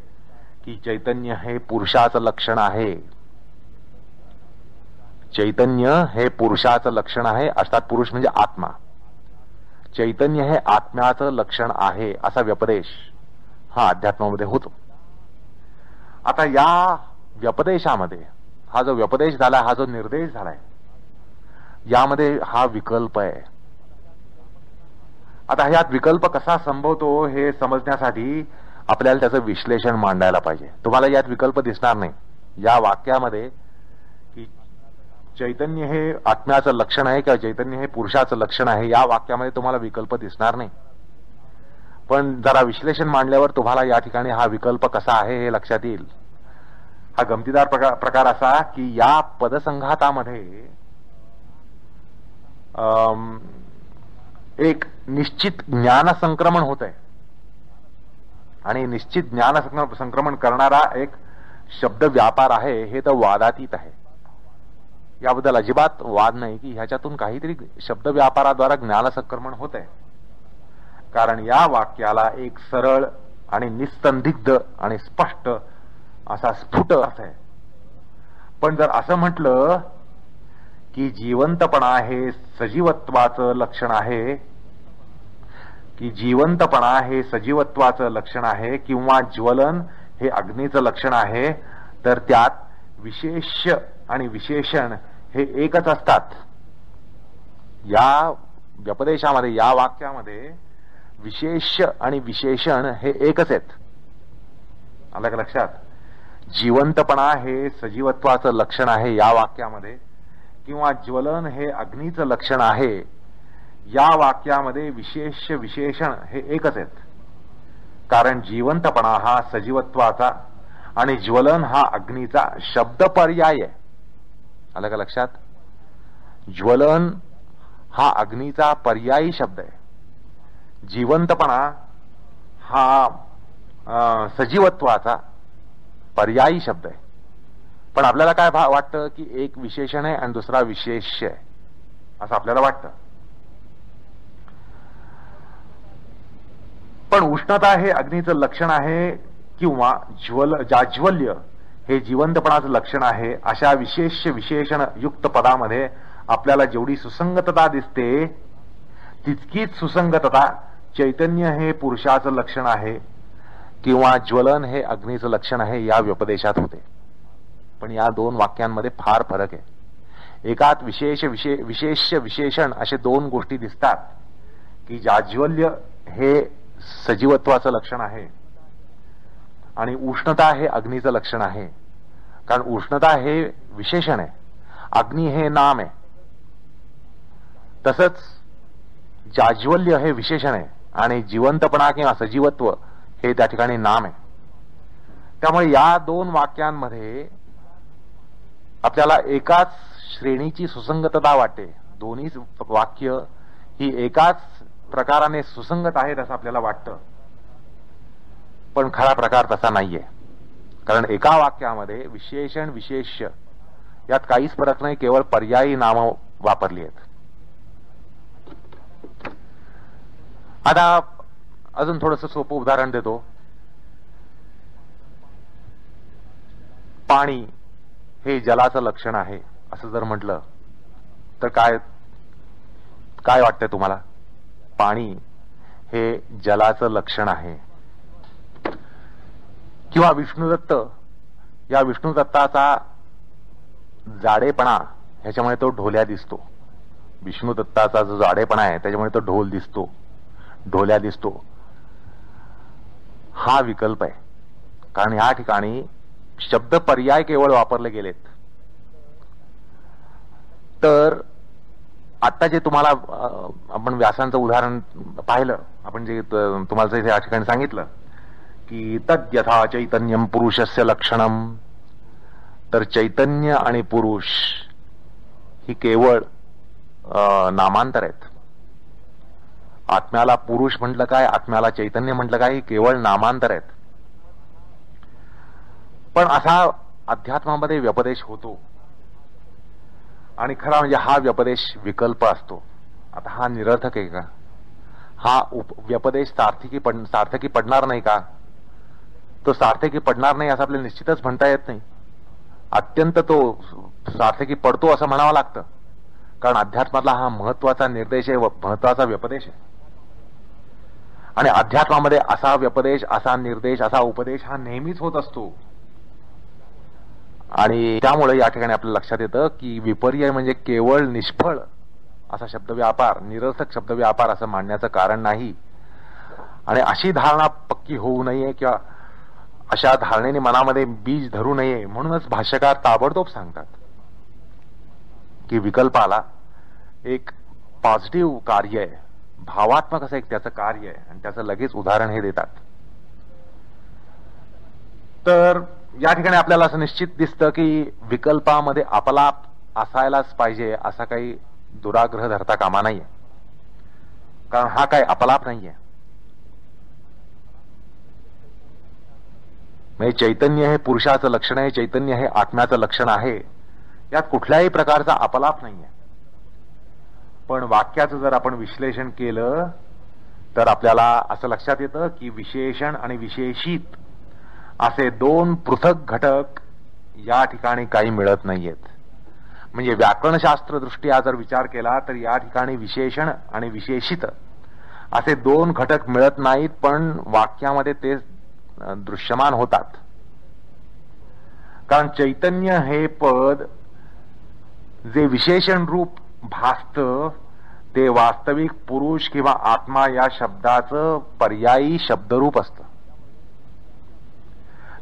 की चैतन्य हे पुरुषाचं लक्षण आहे. चैतन्य हे पुरुषाचं लक्षण आहे, अर्थात पुरुष म्हणजे आत्मा. चैतन्य हे आत्म्याचं लक्षण आहे असा व्यपदेश हा अध्यात्मामध्ये होतो. आता या व्यपदेशामध्ये हा जो व्यपदेश झाला, हा जो निर्देश झालाय, यामध्ये हा विकल्प आहे. आता ह्यात विकल्प कसा संभवतो हे समजण्यासाठी आपल्याला त्याचं विश्लेषण मांडायला पाहिजे. तुम्हाला यात विकल्प दिसणार नाही या वाक्यामध्ये की चैतन्य हे आत्म्याचं लक्षण आहे किंवा चैतन्य हे पुरुषाचं लक्षण आहे. या वाक्यामध्ये तुम्हाला विकल्प दिसणार नाही, पण जरा विश्लेषण मांडल्यावर तुम्हाला या ठिकाणी हा विकल्प कसा आहे हे लक्षात येईल. हा गमतीदार प्रकार असा की या पदसंघातामध्ये एक निश्चित ज्ञान संक्रमण होत आहे आणि निश्चित ज्ञान संक्रमण करणारा एक शब्द व्यापार आहे हे तर वादातीत आहे. याबद्दल अजिबात वाद नाही की ह्याच्यातून काहीतरी शब्द व्यापाराद्वारा ज्ञान संक्रमण होत आहे, कारण या वाक्याला एक सरळ आणि निस्संदिग्ध आणि स्पष्ट असा स्फुट अर्थ आहे. पण जर असं म्हटलं की जिवंतपणा हे सजीवत्वाचं लक्षण आहे, की जिवंतपणा हे सजीवत्वाचं लक्षण आहे किंवा ज्वलन हे अग्नीचं लक्षण आहे, तर त्यात विशेष्य आणि विशेषण हे एकच असतात. या व्यपदेशामध्ये, या वाक्यामध्ये विशेष्य आणि विशेषण हे एकच आहेत. आलं का लक्षात? जिवंतपणा हे सजीवत्वाचं लक्षण आहे या वाक्यामध्ये, किंवा ज्वलन हे अग्नीचं लक्षण आहे या वाक्यामध्ये विशेष्य विशेषण हे एकच आहेत. कारण जिवंतपणा हा सजीवत्वाचा आणि ज्वलन हा अग्नीचा शब्द पर्याय आहे. आलं का लक्षात? ज्वलन हा अग्नीचा पर्यायी शब्द आहे. जिवंतपणा हा सजीवत्वाचा पर्यायी शब्द आहे. पण आपल्याला काय वाटतं की एक विशेषण आहे आणि दुसरा विशेष्य आहे असं आपल्याला वाटतं. पण उष्णता हे अग्नीचं लक्षण आहे किंवा जाज्वल्य हे जिवंतपणाचं लक्षण आहे, अशा विशेष्य विशेषण युक्त पदामध्ये आपल्याला जेवढी सुसंगतता दिसते तितकीच सुसंगतता चैतन्य हे पुरुषाचं लक्षण आहे किंवा ज्वलन हे अग्नीचं लक्षण आहे या व्यपदेशात होते. पण या दोन वाक्यांमध्ये फार फरक आहे. एकात विशेष्य विशेषण असे दोन गोष्टी दिसतात की जाज्वल्य हे सजीवत्वाचं लक्षण आहे आणि उष्णता हे अग्नीचं लक्षण आहे. कारण उष्णता हे विशेषण आहे, अग्नी हे नाम आहे. तसंच जाज्वल्य हे विशेषण आहे आणि जिवंतपणा किंवा सजीवत्व हे त्या ठिकाणी नाम आहे. त्यामुळे या दोन वाक्यांमध्ये आपल्याला एकाच श्रेणीची सुसंगतता वाटते. दोन्ही वाक्य ही एकाच प्रकाराने सुसंगत आहेत असं आपल्याला वाटतं, पण खरा प्रकार तसा नाहीये. कारण एका वाक्यामध्ये विशेषण विशेष्य यात काहीच फरक नाही, केवळ पर्यायी नामं वापरली आहेत. आता अजून थोडंसं सोपं उदाहरण देतो. पाणी हे जलाचं लक्षण आहे असं जर म्हटलं तर काय काय वाटतंय तुम्हाला? पाणी हे जलाचं लक्षण आहे. किंवा विष्णुदत्त, या विष्णुदत्ताचा जाडेपणा ह्याच्यामुळे तो ढोल्या दिसतो. विष्णुदत्ताचा जो जाडेपणा आहे त्याच्यामुळे तो ढोल्या दिसतो. हा विकल्प आहे. कारण या ठिकाणी शब्द पर्याय केवळ वापरले गेलेत. तर आता जे तुम्हाला आपण व्यासांचं उदाहरण पाहिलं, आपण जे तुम्हाला इथे या ठिकाणी सांगितलं की तद्यथा चैतन्यम पुरुषस्य लक्षणम, तर चैतन्य आणि पुरुष ही केवळ नामांतर आहेत. आत्म्याला पुरुष म्हटलं काय, आत्म्याला चैतन्य म्हटलं काय, ही केवळ नामांतर आहेत. पण असा अध्यात्मामध्ये व्यपदेश होतो आणि खरा म्हणजे हा व्यपदेश विकल्प असतो. आता हा निरर्थक आहे का? हा व्यपदेश सार्थकी पडणार नाही का? तो सार्थकी पडणार नाही असं आपल्याला निश्चितच म्हणता येत नाही. अत्यंत तो सार्थकी पडतो असं म्हणावं लागतं. कारण अध्यात्मातला हा महत्वाचा निर्देश आहे, महत्वाचा व्यपदेश आहे. आणि अध्यात्मामध्ये असा व्यपदेश, असा निर्देश, असा उपदेश हा नेहमीच होत असतो. आणि त्यामुळे या ठिकाणी आपल्या लक्षात येतं की विपर्यय म्हणजे केवळ निष्फळ असा शब्दव्यापार, निरर्थक शब्दव्यापार असं मांडण्याचं कारण नाही. आणि अशी धारणा पक्की होऊ नये किंवा अशा धारणेने मनामध्ये बीज धरू नये म्हणूनच भाष्यकार ताबडतोब सांगतात की विकल्पाला एक पॉझिटिव्ह कार्य आहे, भावात्मक असं एक त्याचं कार्य आहे आणि त्याचं लगेच उदाहरण हे देतात. तर या ठिकाणी आपल्याला असं निश्चित दिसतं की विकल्पामध्ये अपलाप असायलाच पाहिजे असा काही दुराग्रह धरता कामा नाहीये. कारण हा काही अपलाप नाहीये. म्हणजे चैतन्य हे पुरुषाचं लक्षण आहे, चैतन्य हे आत्म्याचं लक्षण आहे, यात कुठल्याही प्रकारचा अपलाप नाहीये. पण वाक्याचं जर आपण विश्लेषण केलं तर आपल्याला असं लक्षात येतं की विशेषण आणि विशेषित असे दोन पृथक घटक या ठिकाणी काही मिळत नाहीयेत. म्हणजे व्याकरणशास्त्र दृष्ट्या जर विचार केला तर या ठिकाणी विशेषण आणि विशेषित असे दोन घटक मिळत नाहीत, पण वाक्यामध्ये ते दृश्यमान होतात. कारण चैतन्य हे पद जे विशेषण रूप भासतं ते वास्तविक पुरुष किंवा आत्मा या शब्दाचं पर्यायी शब्दरूप असतं.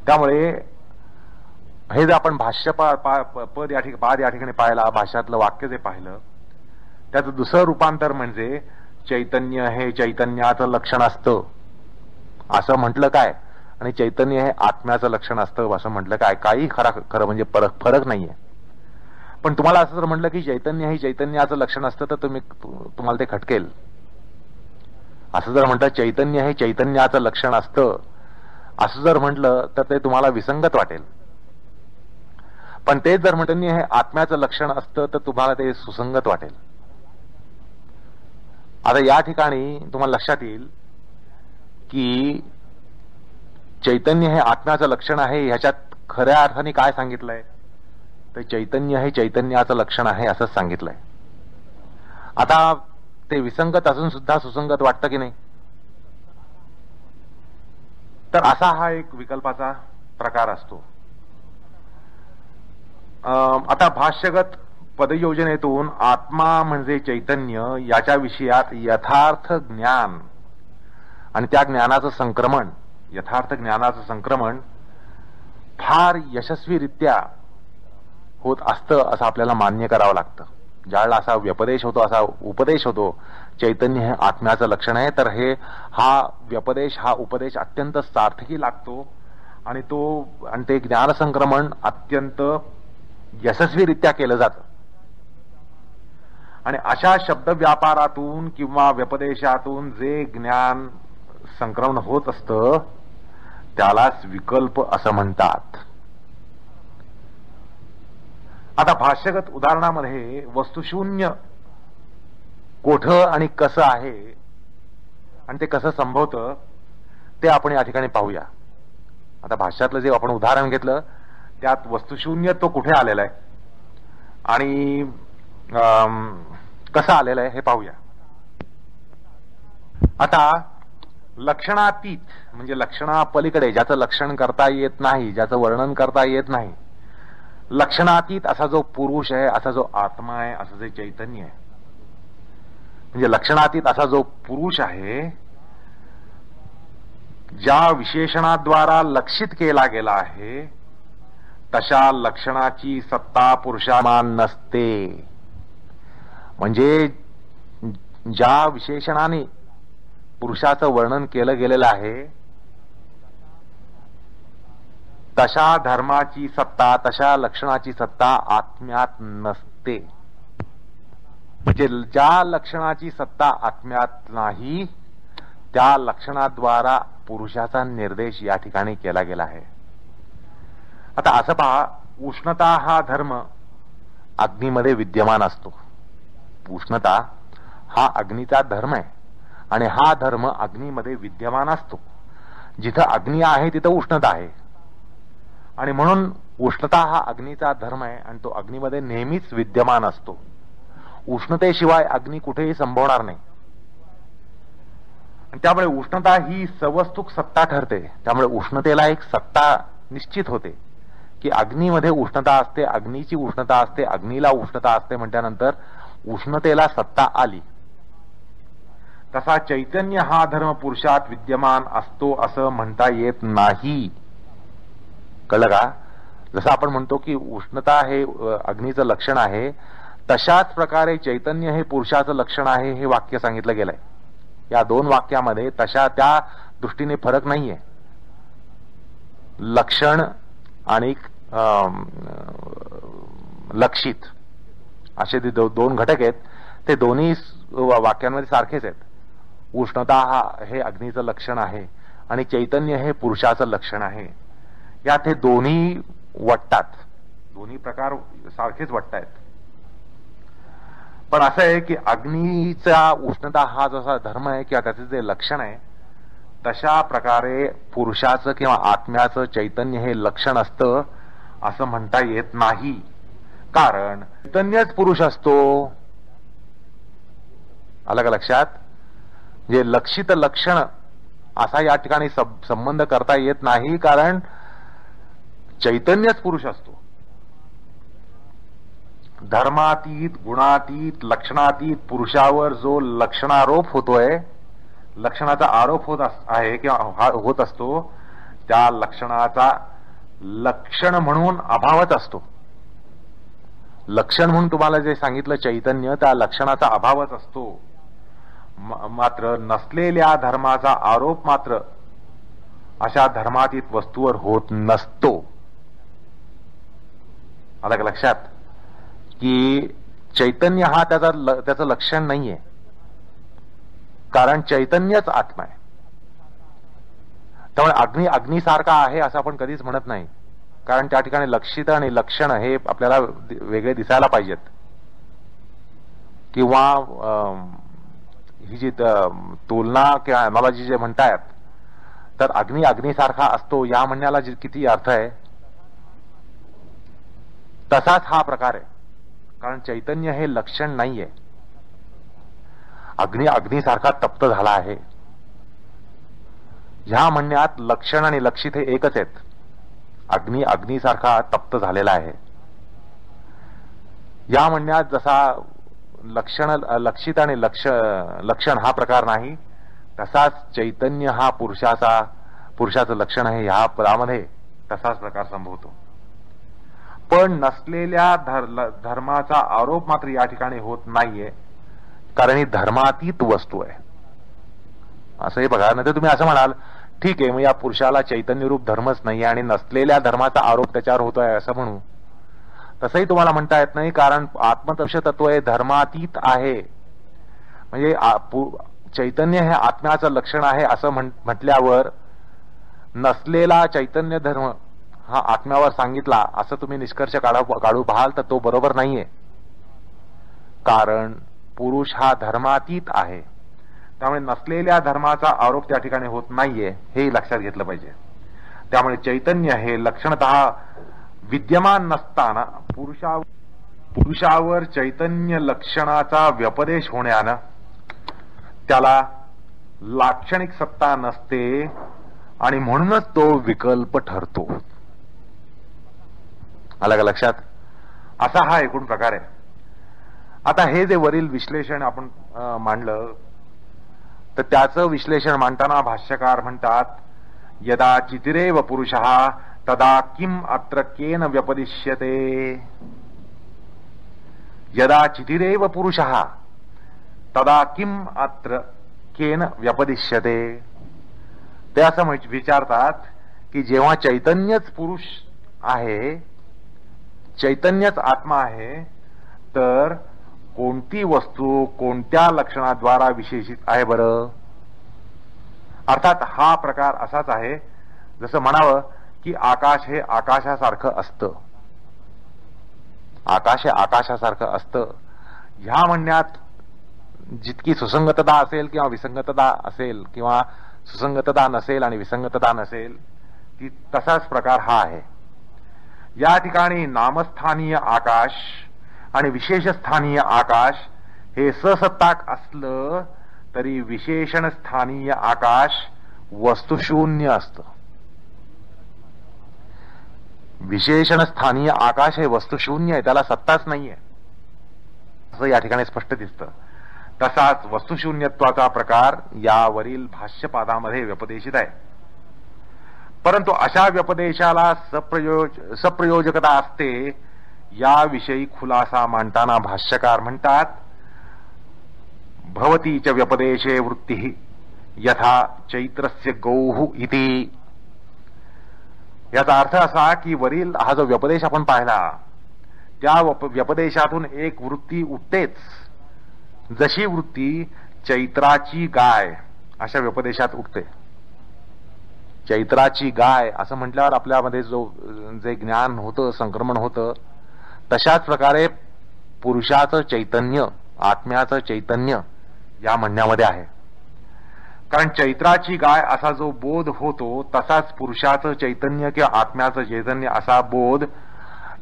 त्यामुळे हे जर आपण भाष्य पद या ठिकाणी पाद या ठिकाणी पाहिला, भाष्यातलं वाक्य जे पाहिलं त्याचं दुसरं रूपांतर म्हणजे चैतन्य हे चैतन्याचं लक्षण असतं असं म्हटलं काय, आणि चैतन्य हे आत्म्याचं लक्षण असतं असं म्हटलं काय, काही खरं म्हणजे फरक नाहीये. पण तुम्हाला असं जर म्हटलं की चैतन्य हे चैतन्याचं लक्षण असतं तर तुम्हाला ते खटकेल. असं जर म्हटलं चैतन्य हे चैतन्याचं लक्षण असतं असं जर म्हटलं तर ते तुम्हाला विसंगत वाटेल. पण तेच जर चैतन्य हे आत्म्याचं लक्षण असतं तर तुम्हाला ते सुसंगत वाटेल. आता या ठिकाणी तुम्हाला लक्षात येईल की चैतन्य हे आत्म्याचं लक्षण आहे ह्याच्यात खऱ्या अर्थाने काय सांगितलंय, तर चैतन्य हे चैतन्याचं लक्षण आहे असंच सांगितलंय. आता ते विसंगत असून सुद्धा सुसंगत वाटतं की नाही, तर असा हा एक विकल्पाचा प्रकार असतो. आता भाष्यगत पदयोजनेतून आत्मा म्हणजे चैतन्य याच्या विषयात यथार्थ ज्ञान आणि त्या ज्ञानाचं संक्रमण, यथार्थ ज्ञानाचं संक्रमण फार यशस्वीरित्या होत असतं असं आपल्याला मान्य करावं लागतं. ज्यावेळेला असा व्यपदेश होतो, असा उपदेश होतो चैतन्य हे आत्म्याचं लक्षण आहे, तर हा व्यपदेश हा उपदेश अत्यंत सार्थकी लागतो आणि ते ज्ञानसंक्रमण अत्यंत यशस्वीरित्या केलं जातं. आणि अशा शब्द व्यापारातून किंवा व्यपदेशातून जे ज्ञान संक्रमण होत असतं त्यालाच विकल्प असं म्हणतात. आता भाष्यगत उदाहरणामध्ये वस्तुशून्य कोठं आणि कसं आहे आणि ते कसं संभवतं ते आपण या ठिकाणी पाहूया. आता भाष्यातलं जे आपण उदाहरण घेतलं त्यात वस्तुशून्य तो कुठे आलेला आहे आणि कसं आलेलं आहे हे पाहूया. आता लक्षणातीत म्हणजे लक्षणापलीकडे, ज्याचं लक्षण करता येत नाही, ज्याचं वर्णन करता येत नाही, लक्षणातीत असा जो पुरुष आहे, असा जो आत्मा आहे, असं जे चैतन्य आहे, म्हणजे लक्षणातीत असा जो पुरुष आहे ज्या विशेषणाद्वारा लक्षित केला गेला आहे तशा लक्षणाची सत्ता पुरुषामान नसते. म्हणजे ज्या विशेषणाने पुरुषाचं वर्णन केलं गेलेलं आहे तशा धर्माची सत्ता, तशा लक्षणाची सत्ता आत्म्यात नसते. म्हणजे ज्या लक्षणाची सत्ता आत्म्यात नाही त्या लक्षणाद्वारा पुरुषाचा निर्देश या ठिकाणी केला गेला आहे. आता असं पहा, उष्णता हा धर्म अग्नीमध्ये विद्यमान असतो. उष्णता हा अग्नीचा धर्म आहे आणि हा धर्म अग्नीमध्ये विद्यमान असतो. जिथं अग्नी आहे तिथं उष्णता आहे आणि म्हणून उष्णता हा अग्नीचा धर्म आहे आणि तो अग्नीमध्ये नेहमीच विद्यमान असतो. उष्णतेशिवाय अग्नी कुठेही संभवणार नाही. त्यामुळे उष्णता ही सवस्तुक सत्ता ठरते. त्यामुळे उष्णतेला एक सत्ता निश्चित होते की अग्नीमध्ये उष्णता असते, अग्नीची उष्णता असते, अग्नीला उष्णता असते म्हटल्यानंतर उष्णतेला सत्ता आली. तसा चैतन्य हा धर्म पुरुषात विद्यमान असतो असं म्हणता येत नाही. कळलं का? जसं आपण म्हणतो की उष्णता हे अग्नीचं लक्षण आहे, तशाच प्रकारे चैतन्य हे पुरुषाचं लक्षण आहे हे वाक्य सांगितलं गेलंय. या दोन वाक्यामध्ये तशा त्या दृष्टीने फरक नाहीये. लक्षण आणि लक्षित असे जे दोन घटक आहेत ते दोन्ही वाक्यांमध्ये सारखेच आहेत. उष्णता हे अग्नीचं लक्षण आहे आणि चैतन्य हे पुरुषाचं लक्षण आहे. यात हे दोन्ही वाटतात, दोन्ही प्रकार सारखेच वाटतायत. पण असं आहे की अग्नीचा उष्णता हा जसा धर्म आहे किंवा त्याचे जे लक्षण आहे तशा प्रकारे पुरुषाचं किंवा आत्म्याचं चैतन्य हे लक्षण असतं असं म्हणता येत नाही. कारण चैतन्यच पुरुष असतो. आलं का लक्षात? जे लक्षित लक्षण असा या ठिकाणी संबंध करता येत नाही, कारण चैतन्यच पुरुष असतो. धर्मातीत, गुणातीत, लक्षणातीत पुरुषावर जो लक्षणारोप होतोय, लक्षणाचा आरोप होत आहे किंवा होत असतो, त्या लक्षणाचा लक्षण म्हणून अभावच असतो. लक्षण म्हणून तुम्हाला जे सांगितलं चैतन्य, त्या लक्षणाचा अभावच असतो. मात्र नसलेल्या धर्माचा आरोप मात्र अशा धर्मातीत वस्तूवर होत नसतो. आलं का लक्षात? की चैतन्य हा त्याचं लक्षण नाहीये, कारण चैतन्यच आत्मा आहे. त्यामुळे अग्नीसारखा आहे असं आपण कधीच म्हणत नाही, कारण त्या ठिकाणी लक्षित आणि लक्षण हे आपल्याला वेगळे दिसायला पाहिजेत. किंवा ही जी तुलना किंवा अनॉलॉजी जे म्हणतायत, तर अग्नीसारखा असतो या म्हणण्याला किती अर्थ आहे. तसाच हा प्रकार आहे, कारण चैतन्य हे लक्षण नाहीये. अग्नीसारखा तप्त झाला आहे ह्या म्हणण्यात लक्षण आणि लक्षित हे एकच आहेत. अग्नीसारखा तप्त झालेला आहे या म्हणण्यात जसा लक्षित आणि लक्षण हा प्रकार नाही, तसाच चैतन्य हा पुरुषाचं लक्षण आहे ह्या पदामध्ये तसाच प्रकार संभवतो. पण नसलेल्या धर्माचा आरोप मात्र या ठिकाणी होत नाहीये, कारण ही धर्मातीत वस्तू आहे. असंही बघा, नाही तर तुम्ही असं म्हणाल ठीक आहे, मग या पुरुषाला चैतन्यरूप धर्मच नाही आणि नसलेल्या धर्माचा आरोप त्याच्यावर होतोय असं म्हणू. तसंही तुम्हाला म्हणता येत नाही, कारण आत्मतत्व तत्व हे धर्मातीत आहे. म्हणजे चैतन्य हे आत्म्याचं लक्षण आहे असं म्हटल्यावर नसलेला चैतन्य धर्म हा आत्म्यावर सांगितला असं तुम्ही निष्कर्ष काढू पाहाल तर तो बरोबर नाहीये, कारण पुरुष हा धर्मातीत आहे. त्यामुळे नसलेल्या धर्माचा आरोप त्या ठिकाणी होत नाहीये, हे लक्षात घेतलं पाहिजे. त्यामुळे चैतन्य हे लक्षणतः विद्यमान नसताना पुरुषावर चैतन्य लक्षणाचा व्यपदेश होण्यानं त्याला लाक्षणिक सत्ता नसते आणि म्हणूनच तो विकल्प ठरतो. आलं का लक्षात? असा हा एकूण प्रकार आहे. आता हे जे वरील विश्लेषण आपण मांडलं, तर त्याचं विश्लेषण मांडताना भाष्यकार म्हणतात, यदा चितिरेव पुरुषः तदा किम अत्र केन व्यपदिश्यते. यदा चितिरेव पुरुषः तदा किम अत्र केन व्यपदिश्यते. ते असं विचारतात की जेव्हा चैतन्यच पुरुष आहे, चैतन्यच आत्मा आहे, तर कोणती वस्तू कोणत्या लक्षणाद्वारा विशेषित आहे बरं. अर्थात हा प्रकार असाच आहे जसं म्हणावं की आकाश हे आकाशासारखं असतं. आकाश हे आकाशासारखं असतं ह्या म्हणण्यात जितकी सुसंगतता असेल किंवा विसंगतता असेल, किंवा सुसंगतता नसेल आणि विसंगतता नसेल, ती तसाच प्रकार हा आहे. या ठिकाणी नामस्थानीय आकाश आणि विशेषस्थानीय आकाश हे ससत्ताक असलं तरी विशेषण स्थानीय आकाश वस्तुशून्य असतं. विशेषण स्थानीय आकाश हे वस्तुशून्य आहे, त्याला सत्ताच नाहीये असं या ठिकाणी स्पष्ट दिसतं. तसाच वस्तुशून्यत्वाचा प्रकार यावरील भाष्यपादामध्ये व्यपदेशित आहे. परंतु अशा व्यपदेशाला सप्रयोजकता असते याविषयी खुलासा मांडताना भाष्यकार म्हणतात, भवती च व्यपदेशे वृत्ती यथा चैत्रस्य गौः इति. याचा अर्थ असा की वरील हा जो व्यपदेश आपण पाहिला, त्या व्यपदेशातून एक वृत्ती उठतेच. जशी वृत्ती चैत्राची गाय अशा व्यपदेशात उठते. चैत्राची गाय असं म्हटल्यावर आपल्यामध्ये जे ज्ञान होतं, संक्रमण होतं, तशाच प्रकारे पुरुषाचं चैतन्य, आत्म्याचं चैतन्य या म्हणण्यामध्ये आहे. कारण चैत्राची गाय असा जो बोध होतो, तसाच पुरुषाचं चैतन्य किंवा आत्म्याचं चैतन्य असा बोध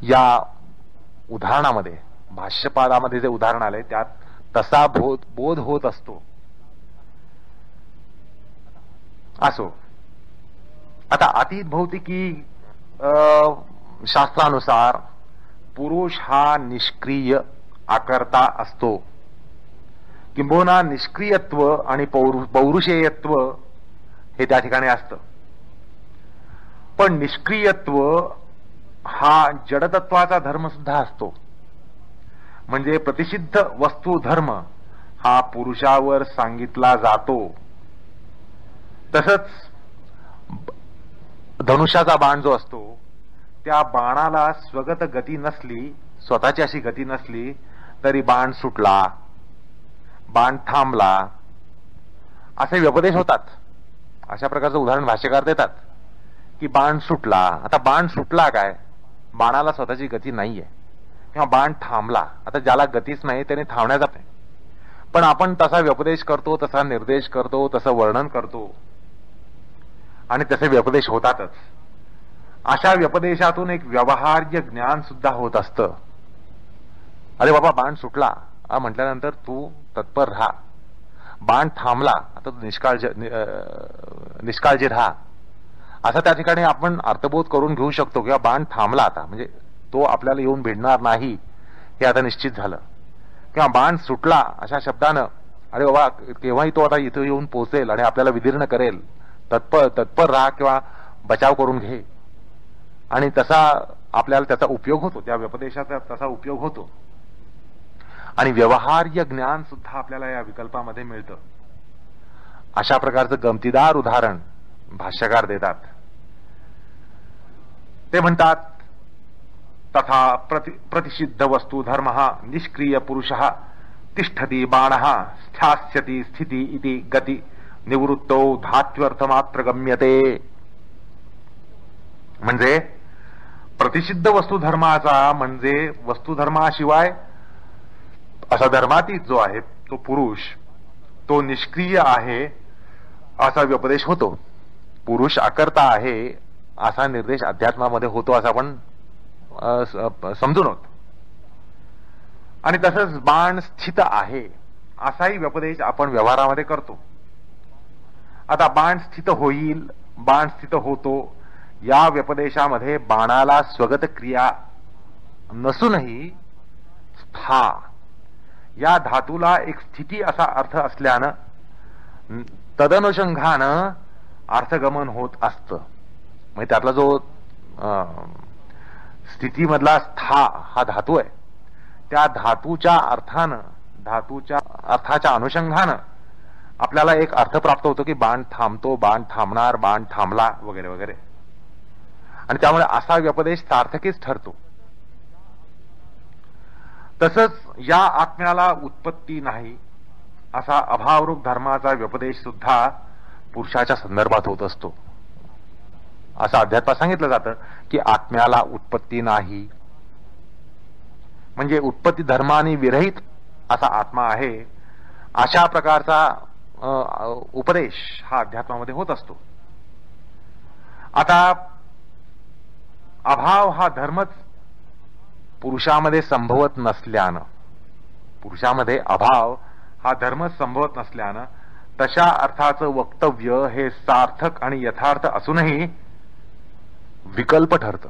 या उदाहरणामध्ये, भाष्यपादामध्ये जे उदाहरण आले त्यात तसा बोध होत असतो. असो, आता अतीत भौतिकी शास्त्रानुसार पुरुष हा निष्क्रिय आकर्ता असतो. किंबहुना निष्क्रियत्व आणि पौरुषेयत्व हे त्या ठिकाणी असतं. पण निष्क्रियत्व हा जडतत्वाचा धर्म सुद्धा असतो. म्हणजे प्रतिषिद्ध वस्तू धर्म हा पुरुषावर सांगितला जातो. तसंच धनुष्याचा बाण जो असतो त्या बाणाला स्वगत गती नसली, स्वतःची अशी गती नसली तरी बाण सुटला, बाण थांबला, असे व्यपदेश होतात. अशा प्रकारचं उदाहरण भाष्यकार देतात की बाण सुटला. आता बाण सुटला काय, बाणाला स्वतःची गती नाहीये, किंवा बाण थांबला. आता ज्याला गतीच नाही त्याने थांबण्याचा नाही. पण आपण तसा व्यपदेश करतो, तसा निर्देश करतो, तसं वर्णन करतो आणि तसे व्यपदेश होतातच. अशा व्यपदेशातून एक व्यवहार्य ज्ञान सुद्धा होत असतं. अरे बाबा बाण सुटला म्हटल्यानंतर तू तत्पर राहा, बाण थांबला आता तू निष्काळजी राहा, असं त्या ठिकाणी आपण अर्थबोध करून घेऊ शकतो. किंवा बाण थांबला आता म्हणजे तो आपल्याला येऊन भिडणार नाही हे आता निश्चित झालं. किंवा बाण सुटला अशा शब्दानं अरे बाबा केव्हाही तो आता इथं येऊन पोहोचेल आणि आपल्याला विदीर्ण करेल, तत्पर राहा किंवा बचाव करून घे. आणि तसा आपल्याला त्याचा उपयोग होतो, त्या व्यपदेशाचा तसा उपयोग होतो. आणि व्यवहार्य ज्ञान सुद्धा आपल्याला या विकल्पामध्ये मिळतं. अशा प्रकारचं गमतीदार उदाहरण भाष्यकार देतात. ते म्हणतात तथा प्रतिषिद्ध वस्तू धर्म निष्क्रिय पुरुष तिष्ठति बाण स्थास्यति स्थिति इति गती निवृत्तो धात्व्यर्थ मात्र गम्यते. म्हणजे प्रतिषिद्ध वस्तुधर्माचा म्हणजे वस्तुधर्माशिवाय असा धर्मातीत जो आहे तो पुरुष तो निष्क्रिय आहे असा व्यपदेश होतो. पुरुष आकर्ता आहे असा निर्देश अध्यात्मामध्ये होतो असं आपण समजून होतो. आणि तसंच बाण स्थित आहे असाही व्यपदेश आपण व्यवहारामध्ये करतो. आता बाण स्थित होईल, बाण स्थित होतो या व्यपदेशामध्ये बाणाला स्वगत क्रिया नसूनही स्था या धातूला एक स्थिती असा अर्थ असल्यानं तदनुषंगानं अर्थगमन होत असतं. म्हणजे त्यातला जो स्थितीमधला स्था हा धातू आहे त्या धातूच्या अर्थानं, धातूच्या अर्थाच्या अनुषंगानं आपल्याला एक अर्थ प्राप्त होतो की बाण थांबतो, बाण थांबणार, बाण थांबला वगैरे वगैरे. आणि त्यामुळे असा व्यपदेश सार्थकीच ठरतो. तसंच या आत्म्याला उत्पत्ती नाही असा अभावरूप धर्माचा व्यपदेश सुद्धा पुरुषाच्या संदर्भात होत असतो. असं अध्यात्मात सांगितलं जातं की आत्म्याला उत्पत्ती नाही, म्हणजे उत्पत्ती धर्माने विरहित असा आत्मा आहे अशा प्रकारचा उपदेश हा अध्यात्मामध्ये होत असतो. आता अभाव हा धर्मच पुरुषामध्ये संभवत नसल्यानं, पुरुषामध्ये अभाव हा धर्मच संभवत नसल्यानं तशा अर्थाचं वक्तव्य हे सार्थक आणि यथार्थ असूनही विकल्प ठरतं.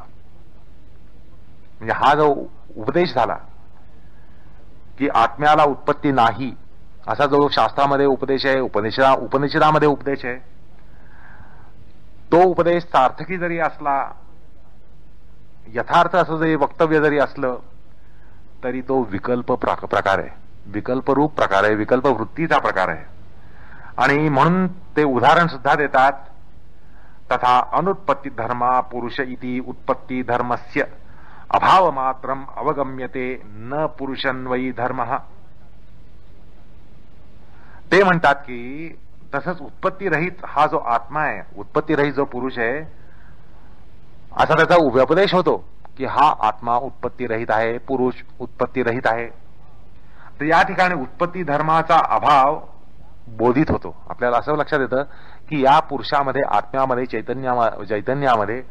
म्हणजे हा जो उपदेश झाला की आत्म्याला उत्पत्ती नाही असा जो शास्त्रामध्ये उपदेश आहे, उपनिषदामध्ये उपदेश आहे, तो उपदेश सार्थकी जरी असला, यथार्थ असं जरी वक्तव्य जरी असलं तरी तो विकल्प प्रकार आहे, विकल्परूप प्रकार आहे, विकल्प वृत्तीचा प्रकार आहे. आणि म्हणून ते उदाहरण सुद्धा देतात. तथा अनुत्पत्ती धर्मा पुरुष इति उत्पत्ती धर्मस्य अभाव मात्रम अवगम्यते न पुरुषन्वयी धर्म. ते म्हणतात की तसंच उत्पत्ती रहित हा जो आत्मा आहे, उत्पत्ती रहित जो पुरुष आहे असा त्याचा व्यपदेश होतो की हा आत्मा उत्पत्ती रहित आहे, पुरुष उत्पत्ती रहित आहे. तर या ठिकाणी उत्पत्ती धर्माचा अभाव बोधित होतो. आपल्याला असं लक्षात येतं की या पुरुषामध्ये, आत्म्यामध्ये, चैतन्यामध्ये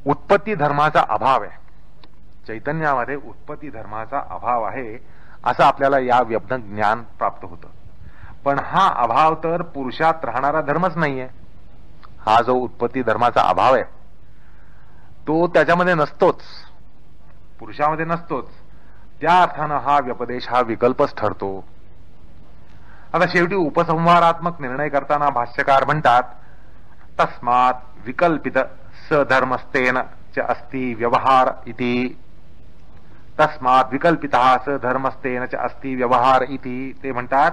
उत्पत्ती धर्माचा अभाव आहे. चैतन्यामध्ये उत्पत्ती धर्माचा अभाव आहे असं आपल्याला या व्यब्ध ज्ञान प्राप्त होतं. पण हा अभाव तर पुरुषात राहणारा धर्मच नाहीये. हा जो उत्पत्ती धर्माचा अभाव आहे तो त्याच्यामध्ये नसतोच, पुरुषामध्ये नसतोच. त्या अर्थानं हा व्यपदेश हा विकल्पच ठरतो. आता शेवटी उपसंहारात्मक निर्णय करताना भाष्यकार म्हणतात, तस्मात विकल्पित सधर्मस्तेन च अस्ति व्यवहार इति. तस्मात विकल्पितः सधर्मस्तेन च अस्ति व्यवहार इति. ते म्हणतात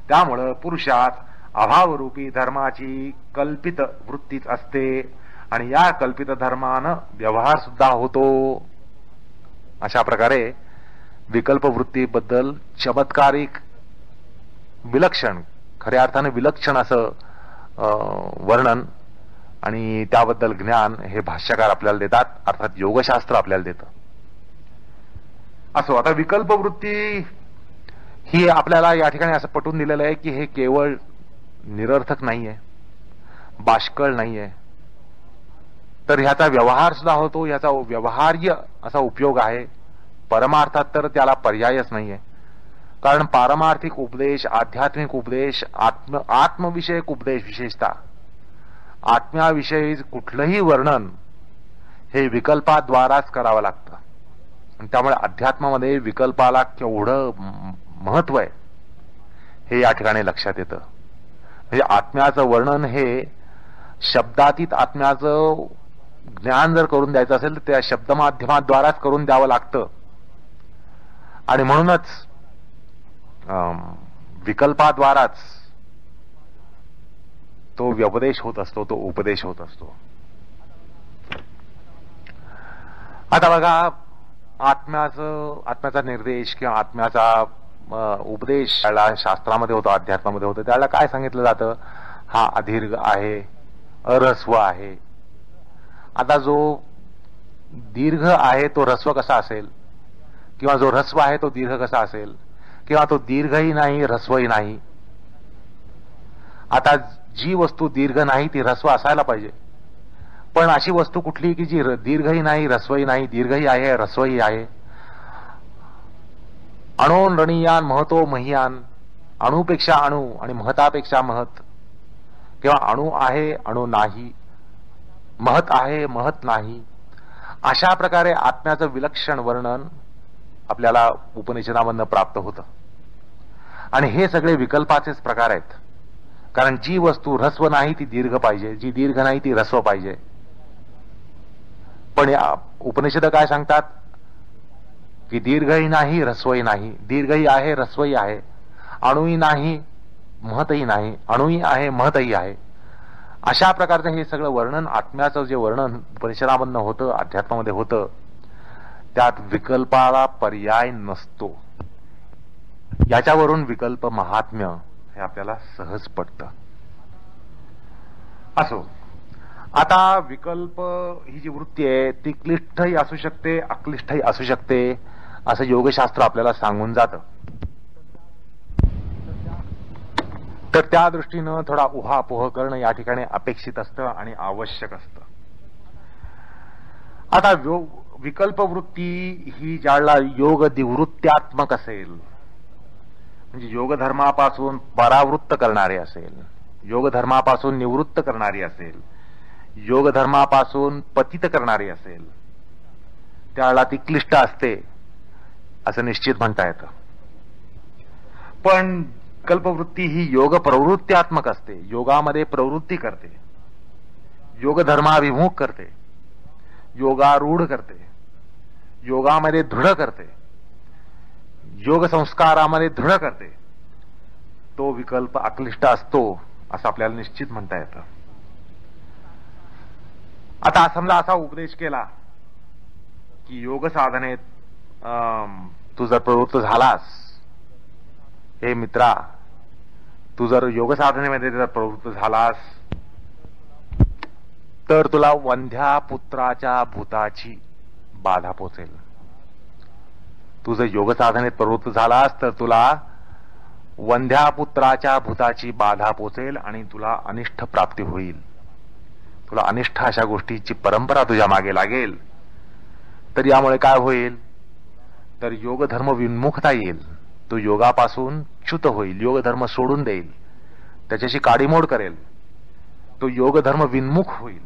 त्यामुळं पुरुषात अभावरूपी धर्माची कल्पित वृत्तीच असते आणि या कल्पित धर्मानं व्यवहार सुद्धा होतो. अशा प्रकारे विकल्प वृत्तीबद्दल चमत्कारिक विलक्षण, खऱ्या अर्थाने विलक्षण असं वर्णन आणि त्याबद्दल ज्ञान हे भाष्यकार आपल्याला देतात, अर्थात योगशास्त्र आपल्याला देतं. असो, आता विकल्प वृत्ती ही आपल्याला या ठिकाणी असं पटवून दिलेलं आहे की हे केवळ निरर्थक नाहीये, बाष्कळ नाहीये, तर ह्याचा व्यवहार सुद्धा होतो, ह्याचा व्यवहार्य असा उपयोग आहे. परमार्थात तर त्याला पर्यायच नाहीये. कारण पारमार्थिक उपदेश, आध्यात्मिक उपदेश, आत्मविषयक उपदेश, विशेषतः आत्म्याविषयी कुठलंही वर्णन हे विकल्पाद्वाराच करावं लागतं. आणि त्यामुळे अध्यात्मामध्ये विकल्पाला केवढं महत्व आहे हे या ठिकाणी लक्षात येतं. म्हणजे आत्म्याचं वर्णन हे शब्दातीत आत्म्याचं ज्ञान जर करून द्यायचं असेल तर त्या शब्दमाध्यमाद्वाराच करून द्यावं लागतं. आणि म्हणूनच विकल्पाद्वाराच तो व्यपदेश होत असतो, तो उपदेश होत असतो. आता बघा, आत्म्याचा निर्देश किंवा आत्म्याचा उपदेश शास्त्रामध्ये होतो, अध्यात्मामध्ये होतो. त्याला काय सांगितलं जातं? हा अदीर्घ आहे, अरस्व आहे. आता जो दीर्घ आहे तो रस्व कसा असेल, किंवा जो रस्व आहे तो दीर्घ कसा असेल, किंवा तो दीर्घही नाही रस्वही नाही. आता जी वस्तू दीर्घ नाही ती रस्व असायला पाहिजे, पण अशी वस्तू कुठली की जी दीर्घही नाही रस्वही नाही, दीर्घही आहे रस्वही आहे. अणोन रणीयान महतो मह्यान, अणुपेक्षा अणु आणि महतापेक्षा महत, किंवा अणु आहे अणु नाही, महत आहे महत नाही. अशा प्रकारे आत्म्याचं विलक्षण वर्णन आपल्याला उपनिषदामधनं प्राप्त होतं. आणि हे सगळे विकल्पाचेच प्रकार आहेत. कारण जी वस्तू ऱ्हस्व नाही ती दीर्घ पाहिजे, जी दीर्घ नाही ती ऱ्हस्व पाहिजे. पण या उपनिषद काय सांगतात की दीर्घही नाही ऱ्हस्वही नाही, दीर्घही आहे ऱ्हस्वही आहे, अणुही नाही महतही नाही, अणुही आहे महतही आहे. अशा प्रकारचं हे सगळं वर्णन, आत्म्याचं जे वर्णन उपनिषदामधनं होतं, अध्यात्मामध्ये होतं, त्यात विकल्पाला पर्याय नसतो. याच्यावरून विकल्प महात्म्य हे आपल्याला सहज पडतं. असो, आता विकल्प ही जी वृत्ती आहे ती क्लिष्टही असू शकते, अक्लिष्टही असू शकते, असं योगशास्त्र आपल्याला सांगून जातं. तर त्या दृष्टीनं थोडा उहापोह करणं या ठिकाणी अपेक्षित असतं आणि आवश्यक असतं. आता विकल्प वृत्ती ही ज्याला योग निवृत्त्यात्मक असेल, म्हणजे योगधर्मापासून परावृत्त करणारी असेल, योगधर्मापासून निवृत्त करणारी असेल, योगधर्मापासून पतित करणारी असेल, त्याला ती क्लिष्ट असते असं निश्चित म्हणता येतं. पण विकल्पवृत्ती ही योग प्रवृत्त्यात्मक असते, योगामध्ये प्रवृत्ती करते, योगधर्माभिमुख करते, योगारूढ करते, योगामध्ये दृढ करते, योग संस्कारामध्ये दृढ करते. तो विकल्प अक्लिष्ट असतो असं आपल्याला निश्चित म्हणता येतं. आता समजा असा उपदेश केला की योग साधनेत तू जर प्रवृत्त झालास, हे मित्रा, तू जर योग साधनेमध्ये जर प्रवृत्त झालास तर तुला वंध्या पुत्राच्या भूताची बाधा पोचेल. तू जर योग साधनेत प्रवृत्त झालास तर तुला वंध्या पुत्राच्या भूताची बाधा पोचेल आणि तुला अनिष्ट प्राप्ती होईल. तुला अनिष्ट अशा गोष्टीची परंपरा तुझ्या मागे लागेल. तर यामुळे काय होईल, तर योगधर्म विन्मुखता येईल. तो योगापासून च्युत होईल, योगधर्म सोडून देईल, त्याच्याशी काडीमोड करेल, तो योगधर्म विन्मुख होईल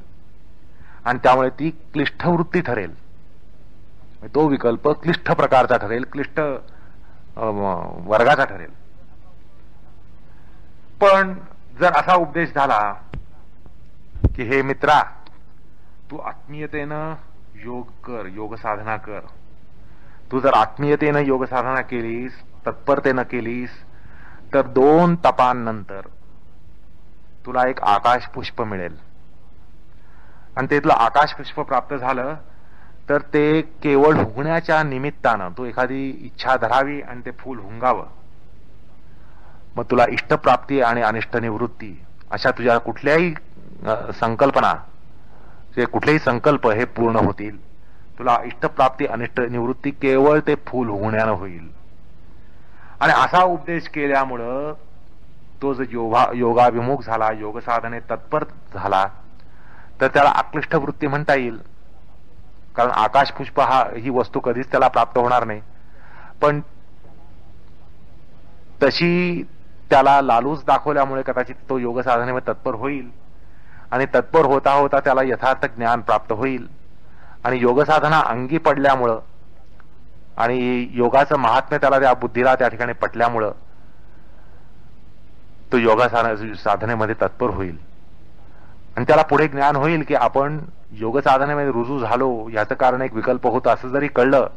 आणि त्यामुळे ती क्लिष्ट वृत्ती ठरेल. तो विकल्प क्लिष्ट प्रकारचा ठरेल, क्लिष्ट वर्गाचा ठरेल. पण जर असा उपदेश झाला की हे मित्रा, तू आत्मीयतेनं योग कर, योग साधना कर. तू जर आत्मीयतेनं योग साधना केलीस, तत्परतेनं केलीस, तर 2 तपांनंतर तुला एक आकाश पुष्प मिळेल. आणि ते तुला आकाश पुष्प प्राप्त झालं तर ते केवळ हुंगण्याच्या निमित्तानं तू एखादी इच्छा धरावी आणि ते फूल हुंगावं. मग तुला इष्टप्राप्ती आणि अनिष्ट निवृत्ती अशा तुझ्या कुठल्याही संकल्पना, जे कुठलेही संकल्प हे पूर्ण होतील. तुला इष्टप्राप्ती अनिष्ट निवृत्ती केवळ ते फूल हुंगण्यानं होईल. आणि असा उपदेश केल्यामुळं तो जर योगाभिमुख झाला, योग साधनेत तत्पर झाला, तर त्याला अक्लिष्ट वृत्ती म्हणता येईल. कारण आकाश पुष्प ही वस्तू कधीच त्याला प्राप्त होणार नाही. पण तशी त्याला लालूच दाखवल्यामुळे कदाचित तो योग साधनेमध्ये तत्पर होईल आणि तत्पर होता होता त्याला यथार्थ ज्ञान प्राप्त होईल. आणि योग साधना अंगी पडल्यामुळं आणि योगाचं महात्म्य त्याला त्या बुद्धीला त्या ठिकाणी पटल्यामुळं तो योग साधनेमध्ये तत्पर होईल. आणि त्याला पुढे ज्ञान होईल की आपण योग साधनेमध्ये रुजू झालो, याचं कारण एक विकल्प होतं असं जरी कळलं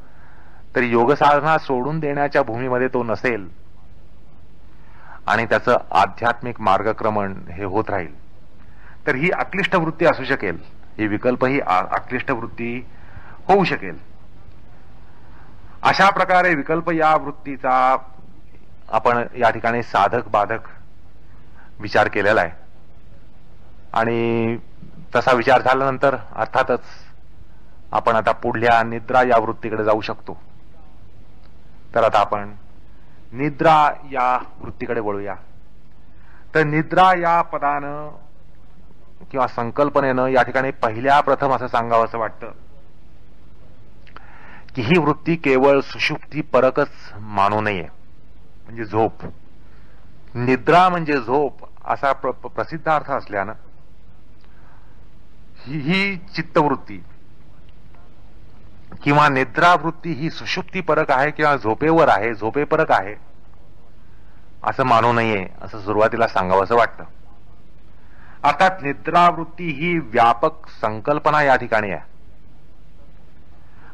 तरी योग साधना सोडून देण्याच्या भूमीमध्ये तो नसेल आणि त्याचं आध्यात्मिक मार्गक्रमण हे होत राहील. तर ही अक्लिष्ट वृत्ती असू शकेल, ही विकल्प ही अक्लिष्ट वृत्ती होऊ शकेल. अशा प्रकारे विकल्प या वृत्तीचा आपण या ठिकाणी साधक बाधक विचार केलेला आहे. आणि तसा विचार झाल्यानंतर अर्थातच आपण आता पुढल्या निद्रा या वृत्तीकडे जाऊ शकतो. तर आता आपण निद्रा या वृत्तीकडे वळूया. तर निद्रा या पदानं किंवा संकल्पनेनं या ठिकाणी पहिल्या प्रथम असं सांगावं असं वाटतं की ही वृत्ती केवळ सुषुप्ती परकच मानू नये. म्हणजे झोप, निद्रा म्हणजे झोप असा प्रसिद्ध अर्थ असल्यानं ही चित्तवृत्ती किंवा निद्रावृत्ती ही सुषुप्ती परक आहे किंवा झोपेवर आहे, झोपेपरक आहे असं मानू नये असं सुरुवातीला सांगावं असं वाटतं. अर्थात निद्रावृत्ती ही व्यापक संकल्पना या ठिकाणी आहे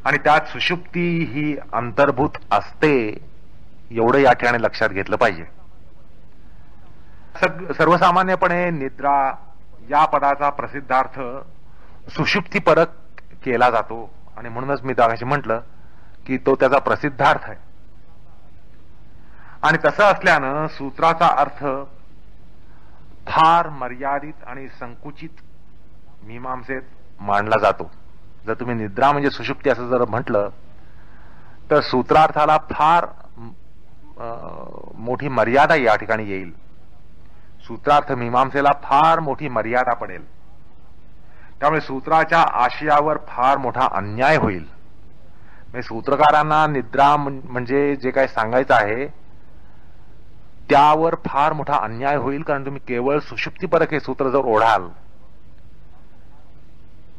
आणि त्यात सुषुप्ती ही अंतर्भूत असते एवढं या ठिकाणी लक्षात घेतलं पाहिजे. सर्वसामान्यपणे निद्रा या पदाचा प्रसिद्धार्थ सुषुप्तीपरक केला जातो आणि म्हणूनच मी त्याशी म्हटलं की तो त्याचा प्रसिद्धार्थ आहे. आणि तसं असल्यानं सूत्राचा अर्थ फार मर्यादित आणि संकुचित मीमांसेत मांडला जातो. जर तुम्ही निद्रा म्हणजे सुषुप्ती असं जर म्हटलं तर सूत्रार्थाला फार मोठी मर्यादा या ठिकाणी येईल. सूत्रार्थ मीमांसेला फार मोठी मर्यादा पडेल. त्यामुळे सूत्राच्या आशयावर फार मोठा अन्याय होईल. म्हणजे सूत्रकारांना निद्रा म्हणजे जे काही सांगायचं आहे त्यावर फार मोठा अन्याय होईल. कारण तुम्ही केवळ सुषुप्तीपरक हे सूत्र जर ओढाल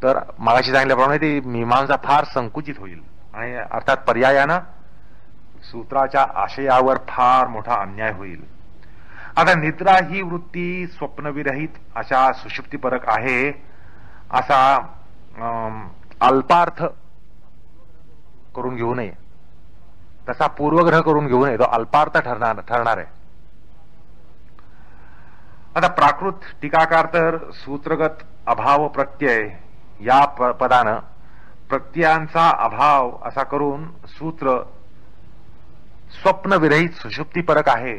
तर मागाशी सांगितल्याप्रमाणे ती मीमांसा फार संकुचित होईल आणि अर्थात पर्यायानं सूत्राच्या आशयावर फार मोठा अन्याय होईल. आता निद्रा ही वृत्ती स्वप्नविरहित अशा सुषुप्तीपरक आहे असा अल्पार्थ करून घेऊ नये, तसा पूर्वग्रह करून घेऊ नये. तो अल्पार्थ ठरणार आहे. आता प्राकृत टीकाकार तर सूत्रगत अभाव प्रत्यय या पदानं प्रत्ययांचा अभाव असा करून सूत्र स्वप्नविरहित सुषुप्तीपरक आहे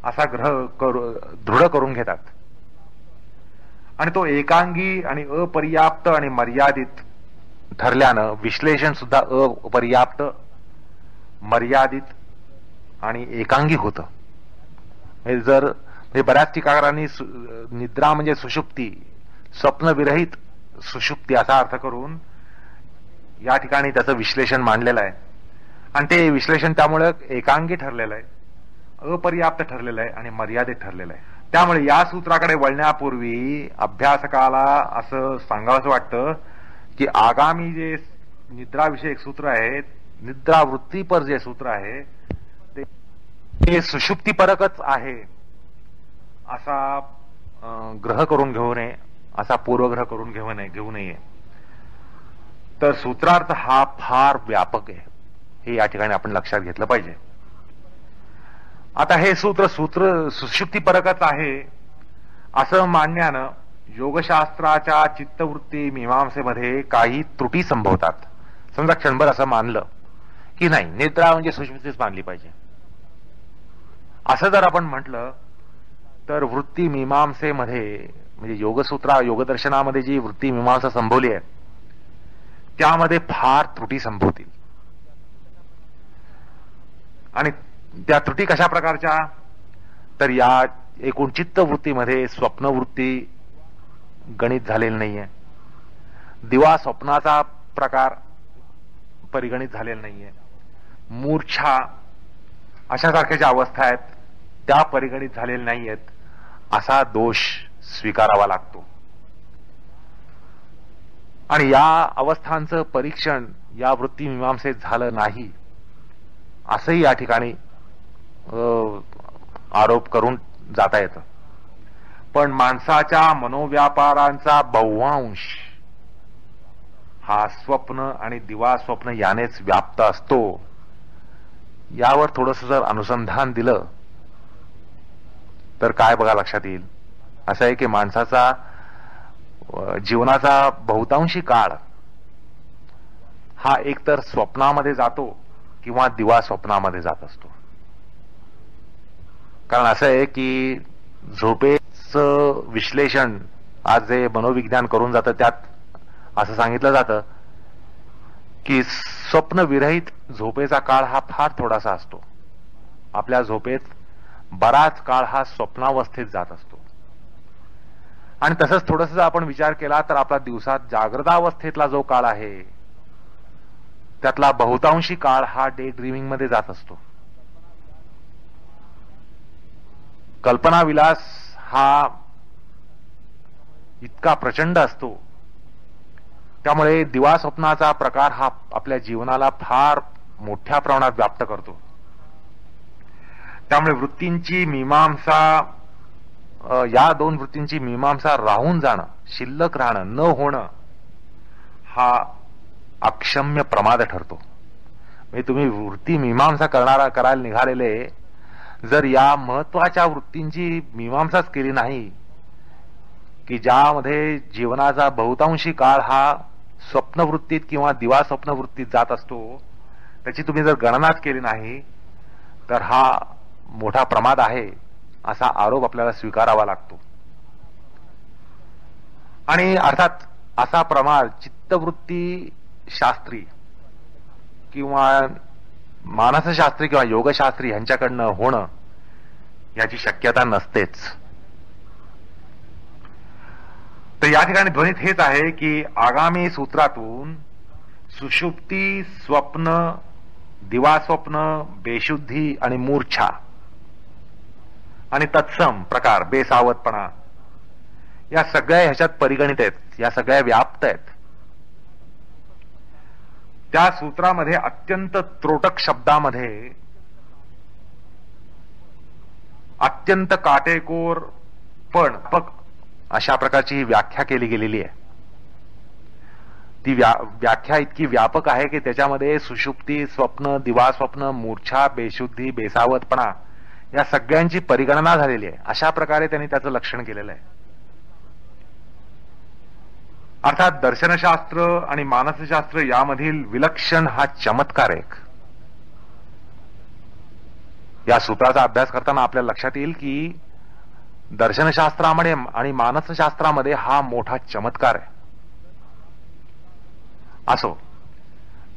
असा दृढ करून घेतात. आणि तो एकांगी आणि अपर्याप्त आणि मर्यादित ठरल्यानं विश्लेषण सुद्धा अपर्याप्त, मर्यादित आणि एकांगी होतं. जर बऱ्याच टीकाकारांनी निद्रा म्हणजे सुषुप्ती, स्वप्नविरहित सुषुप्ती असा अर्थ करून या ठिकाणी त्याचं विश्लेषण मांडलेलं आहे आणि ते विश्लेषण त्यामुळे एकांगी ठरलेलं आहे, अपर्याप्त ठरलेलं आहे आणि मर्यादित ठरलेलं आहे. त्यामुळे या सूत्राकडे वळण्यापूर्वी अभ्यासकाला असं सांगावंसं वाटतं की आगामी जे निद्राविषयक सूत्र आहे, निद्रावृत्तीपर जे सूत्र आहे ते सुषुप्तीपरकच आहे असा ग्रह करून घेऊ नये, असा पूर्वग्रह करून घेऊ नये. तर सूत्रार्थ हा फार व्यापक आहे, हे या ठिकाणी आपण लक्षात घेतलं पाहिजे. आता हे सूत्र सुषुप्तीपरकच आहे असं मानण्यानं योगशास्त्राच्या चित्तवृत्ती मीमांसेमध्ये काही त्रुटी संभवतात. समजा क्षणभर असं मानलं की नाही, निद्रा म्हणजे सुषुप्तीच मानली पाहिजे, असं जर आपण म्हटलं तर वृत्ती मीमांसेमध्ये म्हणजे योगदर्शनामध्ये जी वृत्ती मीमांसा संभवली आहे त्यामध्ये फार त्रुटी संभवतील. आणि त्या त्रुटी कशा प्रकारच्या, तर या एकूण चित्तवृत्तीमध्ये स्वप्नवृत्ती गणित झालेली नाहीये, दिवा स्वप्नाचा प्रकार परिगणित झालेला नाहीये, मूर्छा अशासारख्या ज्या अवस्था आहेत त्या परिगणित झालेल्या नाहीयेत, असा दोष स्वीकारावा लागतो. आणि या अवस्थांचं परीक्षण या वृत्ती मीमांसेत झालं नाही असंही या ठिकाणी आरोप करून जाता येतं. पण माणसाच्या मनोव्यापारांचा बहुवांश हा स्वप्न आणि दिवा स्वप्न यानेच व्याप्त असतो. यावर थोडंसं जर अनुसंधान दिलं तर काय बघा लक्षात येईल, असं आहे की माणसाचा जीवनाचा बहुतांशी काळ हा एकतर स्वप्नामध्ये जातो किंवा दिवा स्वप्नामध्ये जात असतो. कारण असं आहे की झोपेचं विश्लेषण आज जे मनोविज्ञान करून जातं त्यात असं सांगितलं जातं की स्वप्नविरहित झोपेचा काळ हा फार थोडासा असतो. आपल्या झोपेत बराच काळ हा स्वप्नावस्थेत जात असतो. आणि तसंच थोडस जर आपण विचार केला तर आपला दिवसात जागृतावस्थेतला जो काळ आहे त्यातला बहुतांशी काळ हा डे ड्रीमिंग मध्ये जात असतो. कल्पनाविलास हा इतका प्रचंड असतो, त्यामुळे दिवा स्वप्नाचा प्रकार हा आपल्या जीवनाला फार मोठ्या प्रमाणात व्याप्त करतो. त्यामुळे वृत्तींची मीमांसा, या दोन वृत्तींची मीमांसा राहून जाणं, शिल्लक राहणं, न होणं हा अक्षम्य प्रमाद ठरतो. म्हणजे तुम्ही वृत्ती मीमांसा करायला निघालेले जर या महत्वाच्या वृत्तींची मीमांसाच केली नाही की ज्यामध्ये जीवनाचा बहुतांशी काळ हा स्वप्नवृत्तीत किंवा दिवा स्वप्नवृत्तीत जात असतो, त्याची तुम्ही जर गणनाच केली नाही तर हा मोठा प्रमाद आहे असा आरोप आपल्याला स्वीकारावा लागतो. आणि अर्थात असा प्रमाद चित्तवृत्ती शास्त्री किंवा मानसशास्त्री किंवा योगशास्त्री यांच्याकडनं होणं याची शक्यता नसतेच. तर या ठिकाणी ध्वनीत हेच आहे की आगामी सूत्रातून सुषुप्ती, स्वप्न, दिवास्वप्न, बेशुद्धी आणि मूर्छा आणि तत्सम प्रकार, बेसावधपणा, या सगळ्या ह्याच्यात परिगणित आहेत, या सगळ्या व्याप्त आहेत. त्या सूत्रामध्ये अत्यंत त्रोटक शब्दामध्ये अत्यंत काटेकोर पण अशा प्रकारची व्याख्या केली गेलेली आहे. ती व्याख्या इतकी व्यापक आहे की त्याच्यामध्ये सुषुप्ती, स्वप्न, दिवास्वप्न, मूर्छा, बेशुद्धी, बेसावधपणा या सगळ्यांची परिगणना झालेली आहे. अशा प्रकारे त्यांनी त्याचं लक्षण केलेलं आहे. अर्थात दर्शनशास्त्र आणि मानसशास्त्र यामधील विलक्षण हा चमत्कार आहे. या सूत्राचा अभ्यास करताना आपल्याला लक्षात येईल की दर्शनशास्त्रामध्ये आणि मानसशास्त्रामध्ये हा मोठा चमत्कार आहे. असो,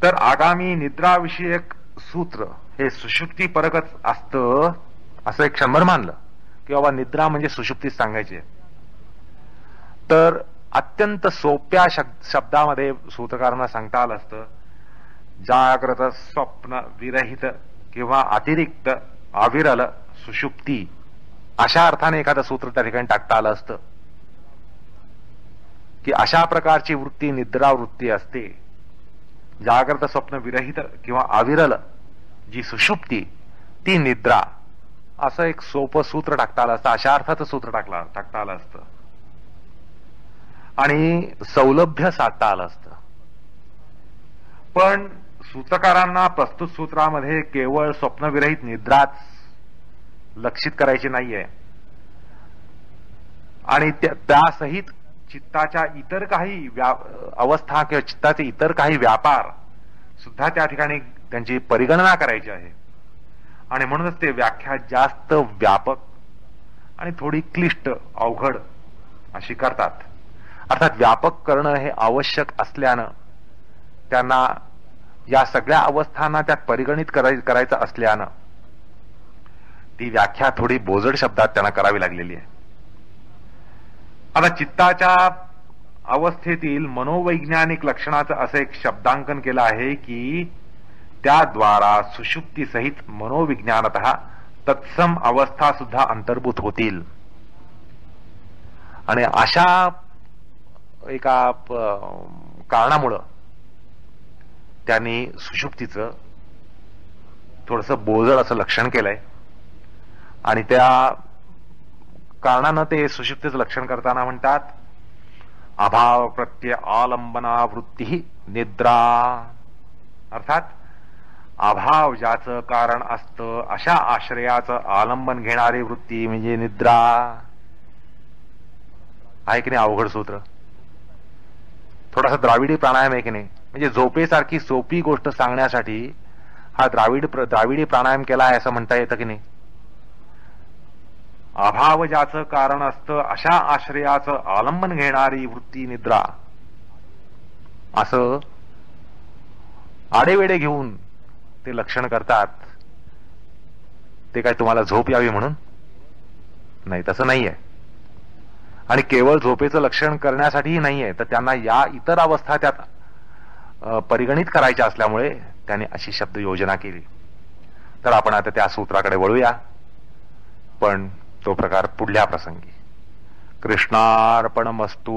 तर आगामी निद्राविषयक सूत्र हे सुषुप्तीपरकच असतं असं एक क्षणभर मानलं की बाबा निद्रा म्हणजे सुषुप्तीच सांगायची आहे, तर अत्यंत सोप्या शब्दामध्ये सूत्रकारांना सांगता आलं असतं. जाग्रत स्वप्न विरहित किंवा अतिरिक्त अविरल सुषुप्ती अशा अर्थाने एखादं सूत्र त्या ठिकाणी टाकता आलं असतं की अशा प्रकारची वृत्ती निद्रा वृत्ती असते. जाग्रत स्वप्न विरहित किंवा अविरल जी सुषुप्ती ती निद्रा, असं एक सोपं सूत्र टाकता आलं असतं. अशा अर्थाचं सूत्र टाकता आलं असतं आणि सौलभ्य साधता आलं असतं. पण सूत्रकारांना प्रस्तुत सूत्रामध्ये केवळ स्वप्नविरहित निद्राच लक्षित करायची नाहीये आणि त्यासहित चित्ताच्या इतर काही अवस्था किंवा चित्ताचे इतर काही व्यापार सुद्धा त्या ठिकाणी त्यांची परिगणना करायची आहे. आणि म्हणूनच ते व्याख्या जास्त व्यापक आणि थोडी क्लिष्ट अवघड अशी करतात. अर्थात व्यापक करणं हे आवश्यक असल्यानं त्यांना या सगळ्या अवस्थांना त्यात परिगणित करायचं असल्यानं ती व्याख्या थोडी बोजड शब्दात त्यांना करावी लागलेली आहे. आता चित्ताच्या अवस्थेतील मनोवैज्ञानिक लक्षणाचं असं एक शब्दांकन केलं आहे की त्याद्वारा सुषुप्तीसहित मनोविज्ञानतः तत्सम अवस्था सुद्धा अंतर्भूत होतील. आणि अशा एका कारणामुळं त्यांनी सुषुप्तीचं थोडंसं बोजड असं लक्षण केलंय आणि त्या कारणानं ते सुषुप्तीचं लक्षण करताना म्हणतात अभाव प्रत्यय आलंबना वृत्ती निद्रा. अर्थात अभाव ज्याचं कारण असतं अशा आश्रयाचं आलंबन घेणारी वृत्ती म्हणजे निद्रा. आहे की नाही अवघड सूत्र? थोडासा द्राविडी प्राणायाम आहे की नाही? म्हणजे झोपेसारखी सोपी गोष्ट सांगण्यासाठी हा द्राविडी प्राणायाम केला आहे असं म्हणता येतं की नाही? अभाव ज्याचं कारण असतं अशा आश्रयाचं आलंबन घेणारी वृत्ती निद्रा, असं आडेवेडे घेऊन ते लक्षण करतात. ते काय तुम्हाला झोप यावी म्हणून? नाही, तसं नाहीये. आणि केवळ झोपेचं लक्षण करण्यासाठीही नाहीये, तर त्यांना या इतर अवस्था त्यात परिगणित करायच्या असल्यामुळे त्याने अशी शब्द योजना केली. तर आपण आता त्या सूत्राकडे वळूया, पण तो प्रकार पुढल्या प्रसंगी. कृष्णार्पणमस्तू.